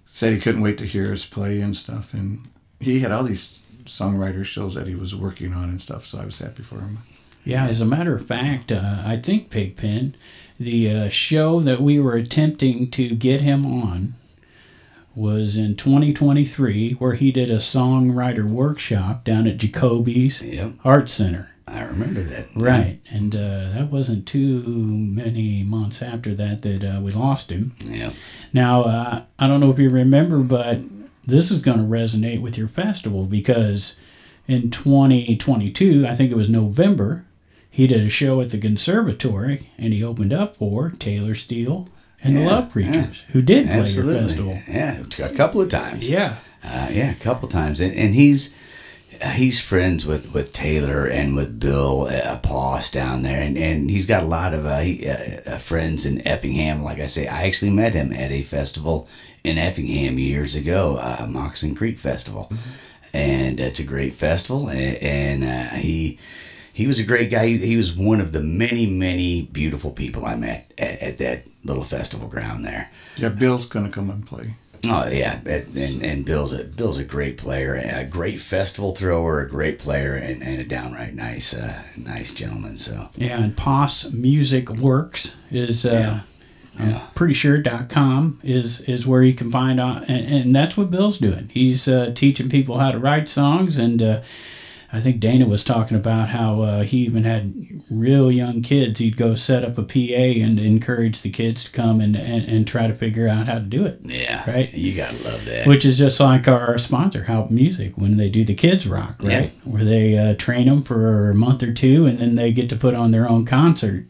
said he couldn't wait to hear us play and stuff. And he had all these songwriter shows that he was working on and stuff, so I was happy for him. Yeah, as a matter of fact, I think Pigpen, the show that we were attempting to get him on was in 2023, where he did a songwriter workshop down at Jacoby's Art Center. I remember that. Right, and that wasn't too many months after that we lost him. Yeah. Now, I don't know if you remember, but this is going to resonate with your festival, because in 2022, I think it was November, he did a show at the Conservatory, and he opened up for Taylor Steele and the Love Preachers, who did play your festival. Yeah, a couple of times. Yeah. A couple times. And he's friends with Taylor and with Bill Poss down there, and he's got a lot of friends in Effingham. Like I say, I actually met him at a festival in Effingham years ago, Moccasin Creek Festival. Mm-hmm. And it's a great festival, and he was a great guy. He was one of the many, many beautiful people I met at that little festival ground there. Yeah, Bill's going to come and play. Oh yeah, and Bill's a great player, a great festival thrower, a great player, and a downright nice gentleman. So yeah, and Poss Music Works is I'm pretty sure .com is where you can find out, and that's what Bill's doing. He's teaching people how to write songs, and I think Dana was talking about how he even had real young kids. He'd go set up a PA and encourage the kids to come and try to figure out how to do it. Yeah. Right? You got to love that. Which is just like our sponsor, Halpin Music, when they do the Kids Rock, right? Yeah. Where they train them for a month or two, and then they get to put on their own concert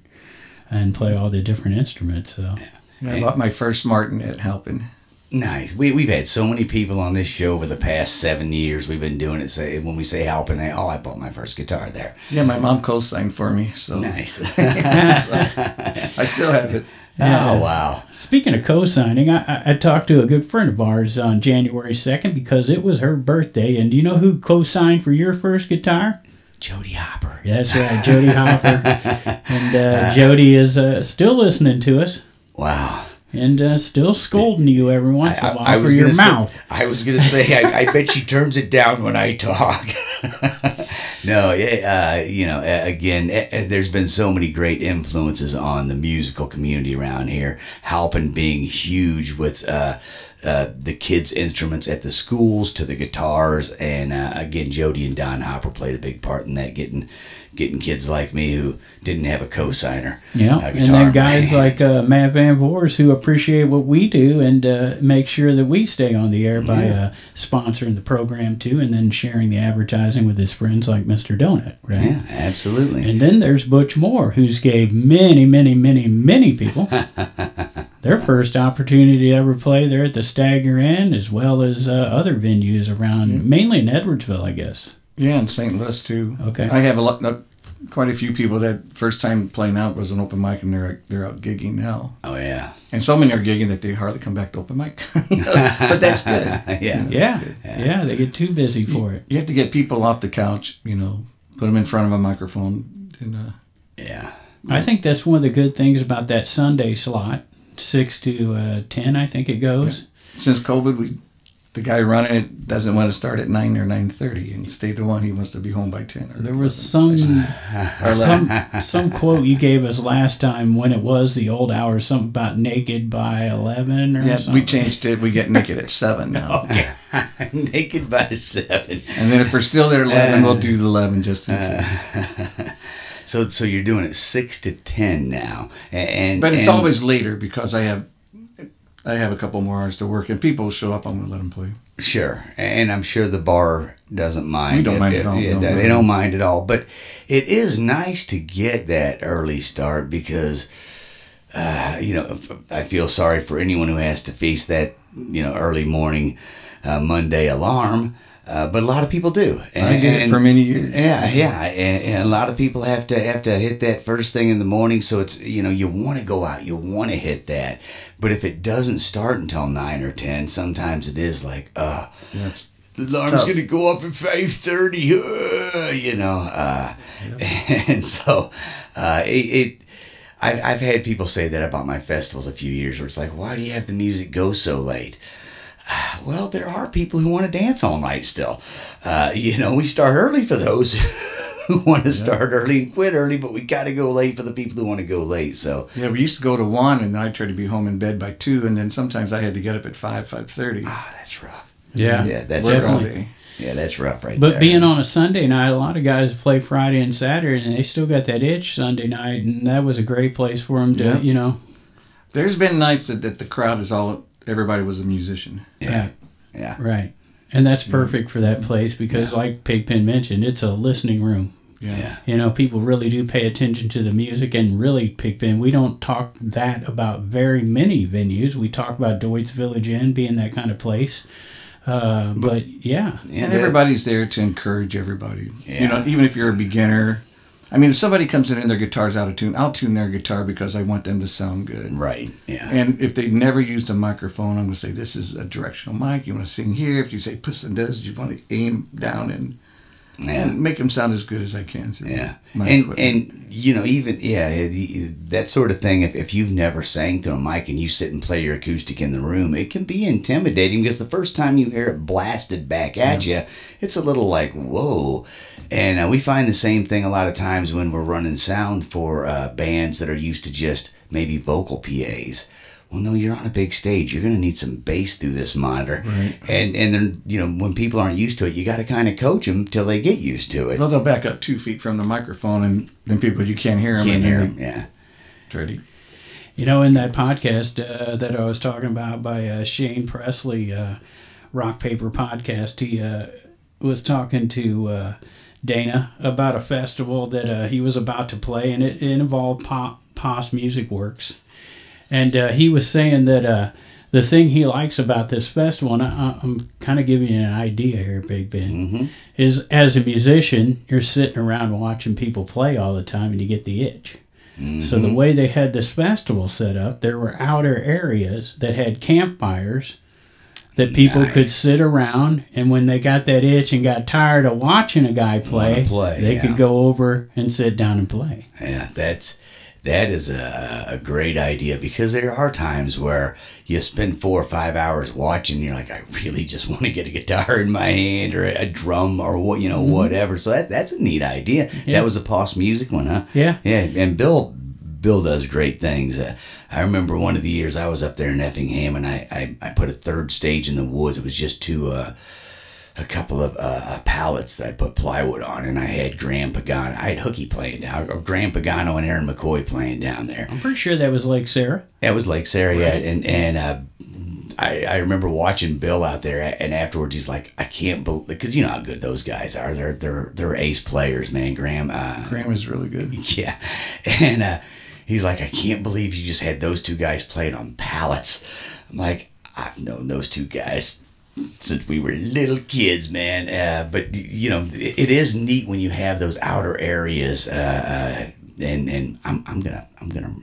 and play all the different instruments. So I bought my first Martin at Halpin. Nice. We've had so many people on this show over the past 7 years. We've been doing it. Say when we say Halpin, I bought my first guitar there. Yeah, my mom co-signed for me. So nice. I still have it. Yeah. Oh wow! Speaking of co-signing, I talked to a good friend of ours on January 2nd because it was her birthday, and do you know who co-signed for your first guitar? Jody Hopper. That's right, Jody Hopper. And Jody is still listening to us. Wow. and still scolding you every once in a while for your gonna mouth. I was going to say, I bet she turns it down when I talk. No, again, there's been so many great influences on the musical community around here. Halpin being huge with the kids' instruments at the schools to the guitars, and again, Jody and Don Hopper played a big part in that, getting kids like me who didn't have a cosigner. Yeah, and then guys like Matt Van Voorhis who appreciate what we do and make sure that we stay on the air by sponsoring the program too, and then sharing the advertising with his friends like Mr. Donut, right? Yeah, absolutely. And then there's Butch Moore, who's gave many people their first opportunity to ever play there at the Stagger Inn, as well as other venues around, mainly in Edwardsville, I guess. Yeah, in St. Louis too. Okay. I have quite a few people that first time playing out was an open mic, and they're out gigging now. Oh yeah. And so many are gigging that they hardly come back to open mic. But that's good. Yeah, they get too busy for it. You have to get people off the couch, put them in front of a microphone. And, I think that's one of the good things about that Sunday slot, 6 to 10, I think it goes. Yeah. Since COVID, the guy running it doesn't want to start at 9 or 9:30 and stay to 1. He wants to be home by 10. There was some quote you gave us last time when it was the old hours, something about naked by 11 or something. We changed it. We get naked at 7 now. Okay. Naked by 7. And then if we're still there at 11, we'll do the 11 just in case. So you're doing it 6 to 10 now, but it's always later because I have a couple more hours to work, and people show up. I'm going to let them play. Sure, and I'm sure the bar doesn't mind. We don't mind at all. They don't mind at all. But it is nice to get that early start because, I feel sorry for anyone who has to face that, early morning Monday alarm. But a lot of people do. I did it for many years. Yeah, and a lot of people have to hit that first thing in the morning. So it's you want to go out, you want to hit that, but if it doesn't start until 9 or 10, sometimes it is like, the alarm's going to go off at 5:30, and so I've had people say that about my festivals a few years where it's like, why do you have the music go so late? Well, there are people who want to dance all night still. We start early for those who want to start early and quit early, but we got to go late for the people who want to go late. So yeah, we used to go to 1, and I tried to be home in bed by 2, and then sometimes I had to get up at 5:30. That's rough. Yeah, that's definitely. rough. Yeah, that's rough right there. But being on a Sunday night, a lot of guys play Friday and Saturday, and they still got that itch Sunday night, and that was a great place for them to, There's been nights that the crowd is everybody was a musician. Yeah. Right. And that's perfect for that place because, like Pigpen mentioned, it's a listening room. Yeah. People really do pay attention to the music, and really, Pigpen, we don't talk that about very many venues. We talk about Doit's Village Inn being that kind of place. But and everybody's there to encourage everybody. Even if you're a beginner. I mean, if somebody comes in and their guitar's out of tune, I'll tune their guitar because I want them to sound good. Right, yeah. And if they never used a microphone, I'm going to say, this is a directional mic. You want to sing here. If you say puss and does, you want to aim down and make them sound as good as I can. That sort of thing, if you've never sang through a mic and you sit and play your acoustic in the room, it can be intimidating because the first time you hear it blasted back at you, it's a little like, whoa. And we find the same thing a lot of times when we're running sound for bands that are used to just maybe vocal PAs. Well, no, you're on a big stage. You're going to need some bass through this monitor. Right. And then, when people aren't used to it, you got to kind of coach them till they get used to it. Well, they'll back up 2 feet from the microphone, and then you can't hear them. Yeah. Ready. In that podcast that I was talking about by Shane Presley, Rock Paper Podcast, he was talking to Dana about a festival that he was about to play, and it involved Pos Music Works. And he was saying that the thing he likes about this festival, and I'm kind of giving you an idea here, Big Ben, is as a musician, you're sitting around watching people play all the time and you get the itch. So the way they had this festival set up, there were outer areas that had campfires that people could sit around, and when they got that itch and got tired of watching a guy play, they could go over and sit down and play. Yeah, That is a great idea, because there are times where you spend 4 or 5 hours watching and you're like, I really just want to get a guitar in my hand or a drum or what, whatever. So that's a neat idea. Yeah. That was a Poss Music one, huh? Yeah. Yeah, and Bill does great things. I remember one of the years I was up there in Effingham, and I put a third stage in the woods. It was just a couple of pallets that I put plywood on, and I had Graham Pagano. I had Hooky playing down, or Graham Pagano and Aaron McCoy playing down there. I'm pretty sure that was Lake Sarah. That was Lake Sarah, right. Yeah. And I remember watching Bill out there, and afterwards he's like, I can't believe, because you know how good those guys are. They're ace players, man. Graham is really good. Yeah, and he's like, I can't believe you just had those two guys playing on pallets. I'm like, I've known those two guys since we were little kids, man. But it is neat when you have those outer areas. And I'm gonna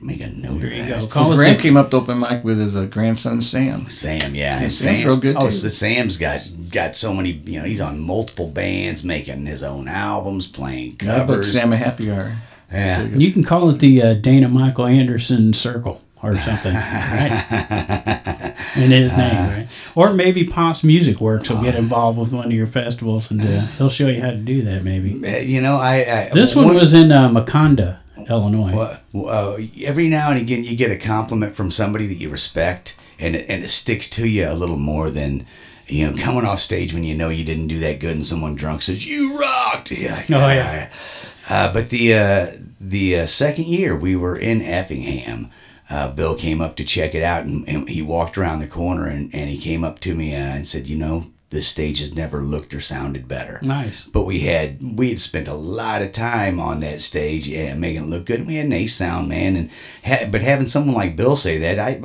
make a note. There you go. Graham came up to open mic with his grandson Sam. Yeah. And Sam's real good too. So Sam's got so many. He's on multiple bands, making his own albums, playing covers. I booked Sam a happy hour. Yeah. You can call it the Dana Michael Anderson Circle or something, right? In his name, right? Or maybe Poss Music Works will get involved with one of your festivals, and he'll show you how to do that, maybe. This one was in Maconda, Illinois. Every now and again, you get a compliment from somebody that you respect, and it sticks to you a little more than coming off stage when you know you didn't do that good, and someone drunk says you rocked. Like, oh yeah. But the second year we were in Effingham, Bill came up to check it out, and he walked around the corner, and he came up to me and said, this stage has never looked or sounded better. Nice. But we had spent a lot of time on that stage, making it look good. We had an ace sound, man, but having someone like Bill say that,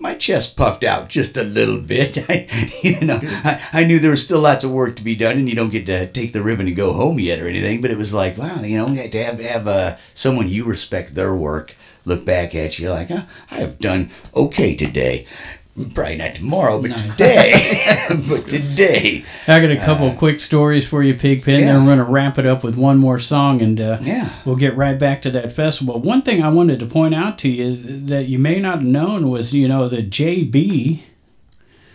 my chest puffed out just a little bit. I knew there was still lots of work to be done, and you don't get to take the ribbon and go home yet or anything. But it was like, wow, to have someone you respect their work look back at you, you're like, I have done okay today. Probably not tomorrow, but today. Today. I got a couple of quick stories for you, Pigpen. Then we're going to wrap it up with one more song, and we'll get right back to that festival. One thing I wanted to point out to you that you may not have known was, that JB,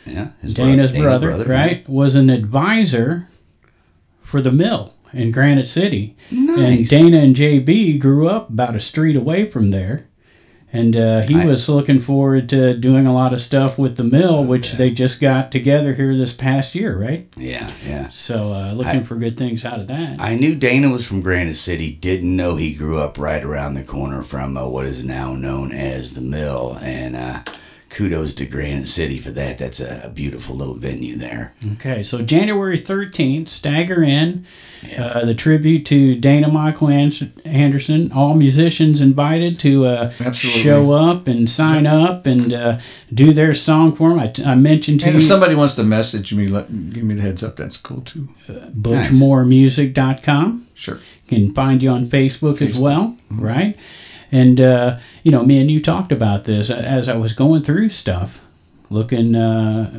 Dana's brother, right, was an advisor for the mill in Granite City. Nice. And Dana and JB grew up about a street away from there. And he was looking forward to doing a lot of stuff with the mill, which they just got together here this past year, right? Yeah. So looking for good things out of that. I knew Dana was from Granite City. Didn't know he grew up right around the corner from what is now known as the mill. And kudos to Granite City for that. That's a beautiful little venue there. Okay, so January 13th, Stagger in. The tribute to Dana Michael Anderson. All musicians invited to show up and sign up and do their song for him. I mentioned to you. And if somebody wants to message me, give me the heads up. That's cool too. ButchMoreMusic.com. Sure. You can find you on Facebook as well, right? And, me and you talked about this as I was going through stuff, looking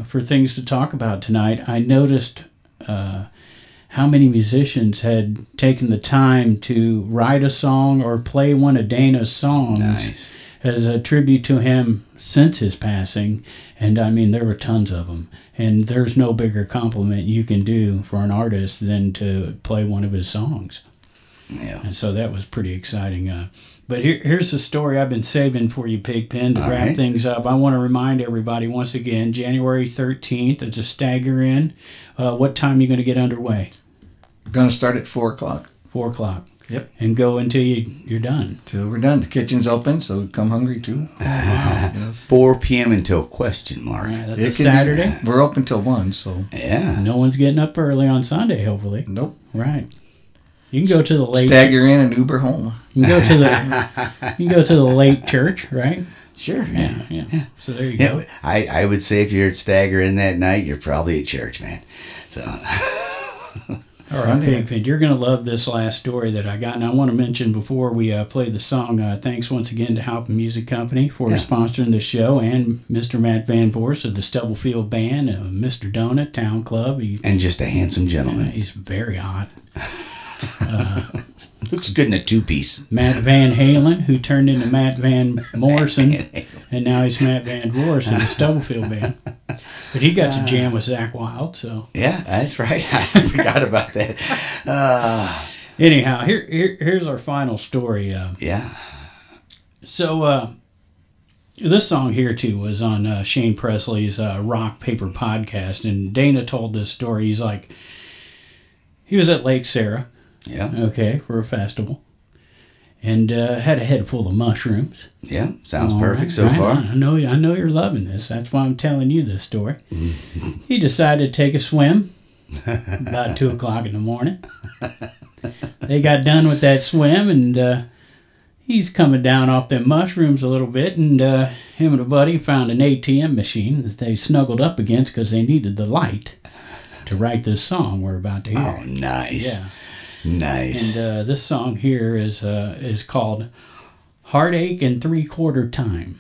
for things to talk about tonight. I noticed how many musicians had taken the time to write a song or play one of Dana's songs as a tribute to him since his passing. And, there were tons of them. And there's no bigger compliment you can do for an artist than to play one of his songs. Yeah. And so that was pretty exciting. But here's the story I've been saving for you, Pigpen, to wrap things up. I want to remind everybody once again, January 13th, it's a Stagger in. What time are you going to get underway? Going to start at 4 o'clock. 4 o'clock. Yep. And go until you're done. Till we're done. The kitchen's open, so come hungry too. Oh, wow. Yes. 4 p.m. until question mark. Right, that's a Saturday? We're open till 1, so. Yeah. No one's getting up early on Sunday, hopefully. Nope. Right. You can go to the late. Stagger in and Uber home. You can go to the late church, right? Sure. Yeah. So there you go. I would say if you're at Stagger in that night, you're probably at church, man. So. All right, Pigpen, you're going to love this last story that I got. And I want to mention before we play the song, thanks once again to Halpin Music Company for sponsoring the show, and Mr. Matt Van Voorhis of the Stubblefield Band, Mr. Donut Town Club. And just a handsome gentleman. He's very hot. Looks good in a two-piece. Matt Van Halen, who turned into Matt Van Morrison, and now he's Matt Van Voors in the Stubblefield band. But he got to jam with Zakk Wylde, so. Yeah, that's right. I forgot about that. Anyhow, here's our final story. Yeah. So, this song here, too, was on Shane Presley's Rock Paper podcast, and Dana told this story. He's like, he was at Lake Sarah. Yeah. Okay, for a festival. And had a head full of mushrooms. Yeah, sounds perfect so far. I know you're loving this. That's why I'm telling you this story. He decided to take a swim about 2 o'clock in the morning. They got done with that swim, and he's coming down off them mushrooms a little bit, and him and a buddy found an ATM machine that they snuggled up against because they needed the light to write this song we're about to hear. Oh, nice. Yeah. Nice. And this song here is called Heartache in 3/4 Time.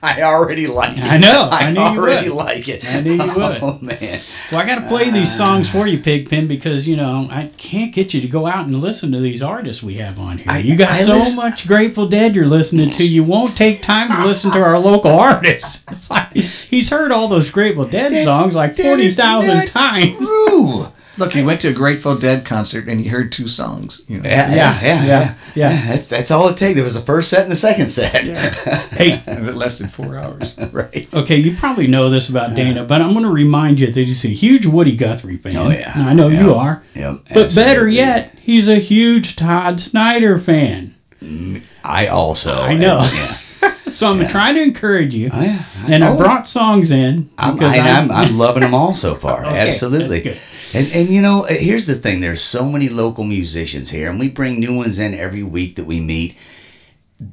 I already like it. I know. I knew you already would. like it. I knew you would. Oh, man. Well, I got to play these songs for you, Pigpen, because, you know, I can't get you to go out and listen to these artists we have on here. You got so much Grateful Dead you're listening to, you won't take time to listen to our local artists. It's like he's heard all those Grateful Dead songs like 40,000 times. True. Look, he went to a Grateful Dead concert and he heard 2 songs. You know. Yeah. That's all it takes. There was the first set and the second set. Yeah. Hey, And it lasted 4 hours. Right. okay, you probably know this about Dana, but I'm going to remind you that he's a huge Woody Guthrie fan. Oh, yeah. I know you are. Yep, But better yet, he's a huge Todd Snyder fan. I also. I know. Yeah. So I'm trying to encourage you. I I brought songs in. I'm because I'm loving them all so far. Okay, Absolutely. that's good. And you know, here's the thing. There's so many local musicians here, and we bring new ones in every week that we meet.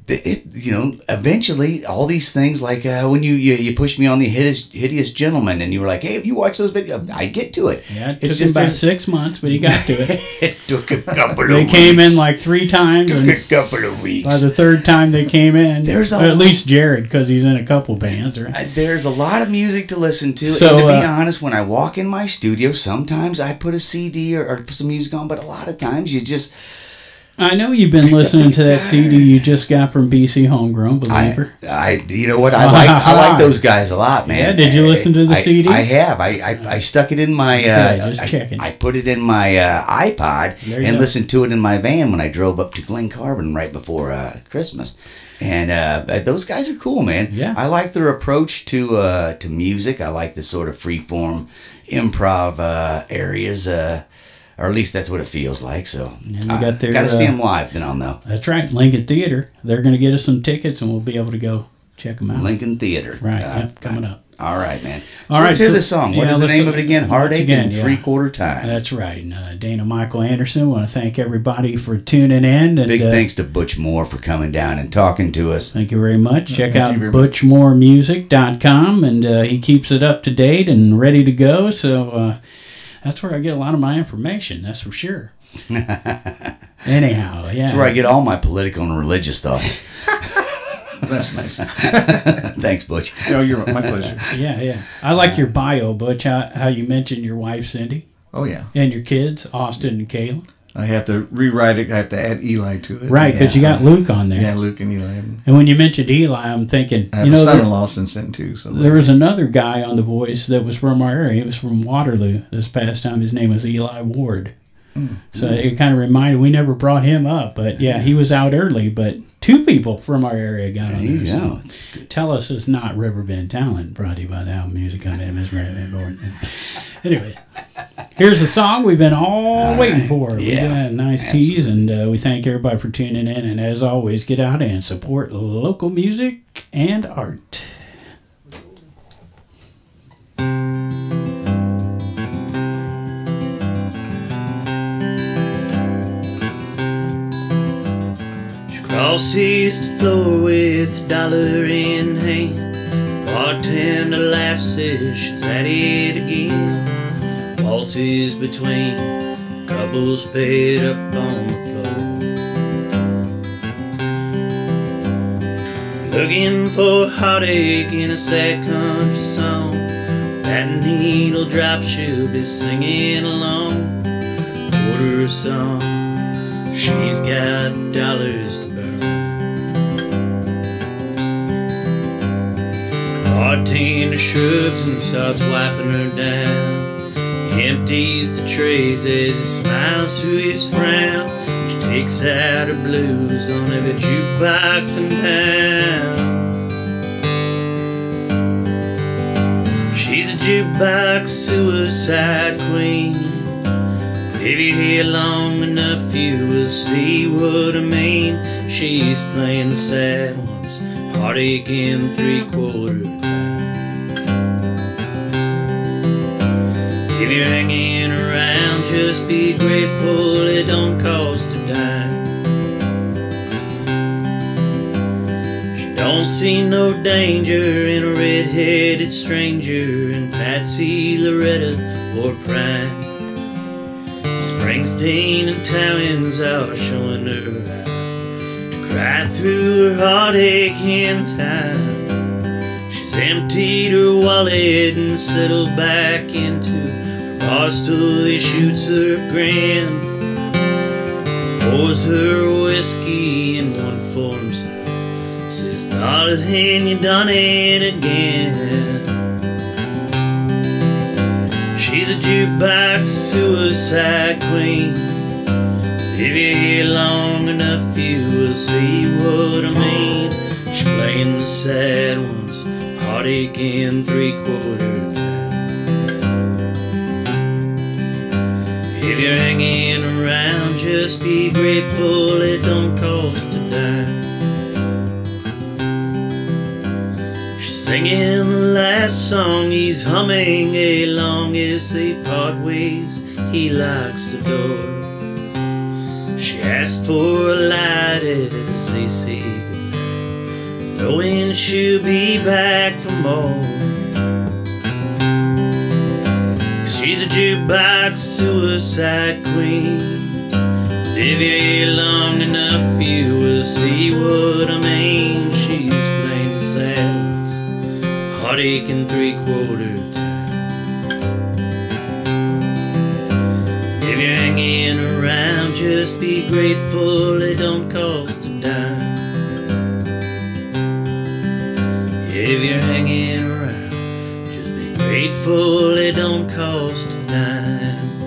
You know, eventually, all these things, like when you pushed me on the Hideous Gentleman, and you were like, "Hey, have you watched those videos?" I get to it. Yeah, it took him about 6 months, but he got to it. It took a couple of They weeks. came in like 3 times. Took And a couple of weeks. by the 3rd time they came in, There's at least Jared, because he's in a couple bands. Right? There's a lot of music to listen to. So, and to be honest, when I walk in my studio, sometimes I put a CD or put some music on, but a lot of times you just... I know you've been listening to that CD you just got from BC Homegrown, Believer. You know what? I like those guys a lot, man. Yeah, did you listen to the CD? I have. I stuck it in my. Just checking. I put it in my iPod and listened to it in my van when I drove up to Glen Carbon right before Christmas. And those guys are cool, man. Yeah. I like their approach to music. I like the sort of freeform improv areas. Or at least that's what it feels like. So got to see them live, then I'll know. That's right, Lincoln Theater. They're going to get us some tickets, and we'll be able to go check them out. Lincoln Theater, right? Coming up. All right, man. All right, let's hear the song. What is the name of it again? Heartache in 3/4 Time. That's right. Dana Michael Anderson. Want to thank everybody for tuning in. And, big thanks to Butch Moore for coming down and talking to us. Thank you very much. Check out butchmoremusic.com, and he keeps it up to date and ready to go. So. That's where I get a lot of my information, that's for sure. Anyhow, yeah. That's where I get all my political and religious thoughts. That's nice. Thanks, Butch. No, my pleasure. Yeah. I like your bio, Butch, how you mentioned your wife, Cindy. Oh, yeah. And your kids, Austin and Caleb. I have to rewrite it. I have to add Eli to it. Right, because you got Luke on there. Yeah, Luke and Eli. And when you mentioned Eli, I'm thinking, I have a son-in-law since then, too. So there was another guy on The Voice that was from our area. He was from Waterloo this past time. His name was Eli Ward. So it kind of reminded, we never brought him up, but yeah, he was out early, but 2 people from our area got on there. So tell us it's not Riverbend Talent, brought to you by the Album Music Company. Anyway, here's a song we've been all waiting for. We got a nice tease, and we thank everybody for tuning in, and as always, get out and support local music and art. Crosses the floor with a dollar in hand. Bartender laughs, says she's at it again. Waltzes between couples paid up on the floor. Looking for a heartache in a sad country song. That needle drop, she'll be singing along. her a song. She's got dollars to burn. Bartender shrugs and starts wiping her down. He empties the trays as he smiles through his frown. She takes out her blues on every jukebox in town. She's a jukebox suicide queen. If you're here long enough, you will see what I mean. She's playing the sad ones, heartache in 3/4 time. If you're hanging around, just be grateful it don't cost a dime. She don't see no danger in a red-headed stranger in Patsy, Loretta, or Prime. Springsteen and Towns are showing her how to cry through her heartache in time. She's emptied her wallet and settled back into her bar stool. He shoots her a grin, pours her whiskey in one for himself, says, darling, you done it again. She's a jukebox suicide queen. If you're here long enough, you will see what I mean. She's playing the sad ones, heartache in 3/4 time. If you're hanging around, just be grateful it don't cost a dime. Singing the last song, he's humming along as they part ways. He locks the door. She asks for a light as they say goodnight, knowing she'll be back for more. 'Cause she's a jukebox suicide queen. If you're here long enough, you will see what I mean. She's playing the sad, heartache in 3/4 time. If you're hanging around, just be grateful it don't cost a dime. If you're hanging around, just be grateful it don't cost a dime.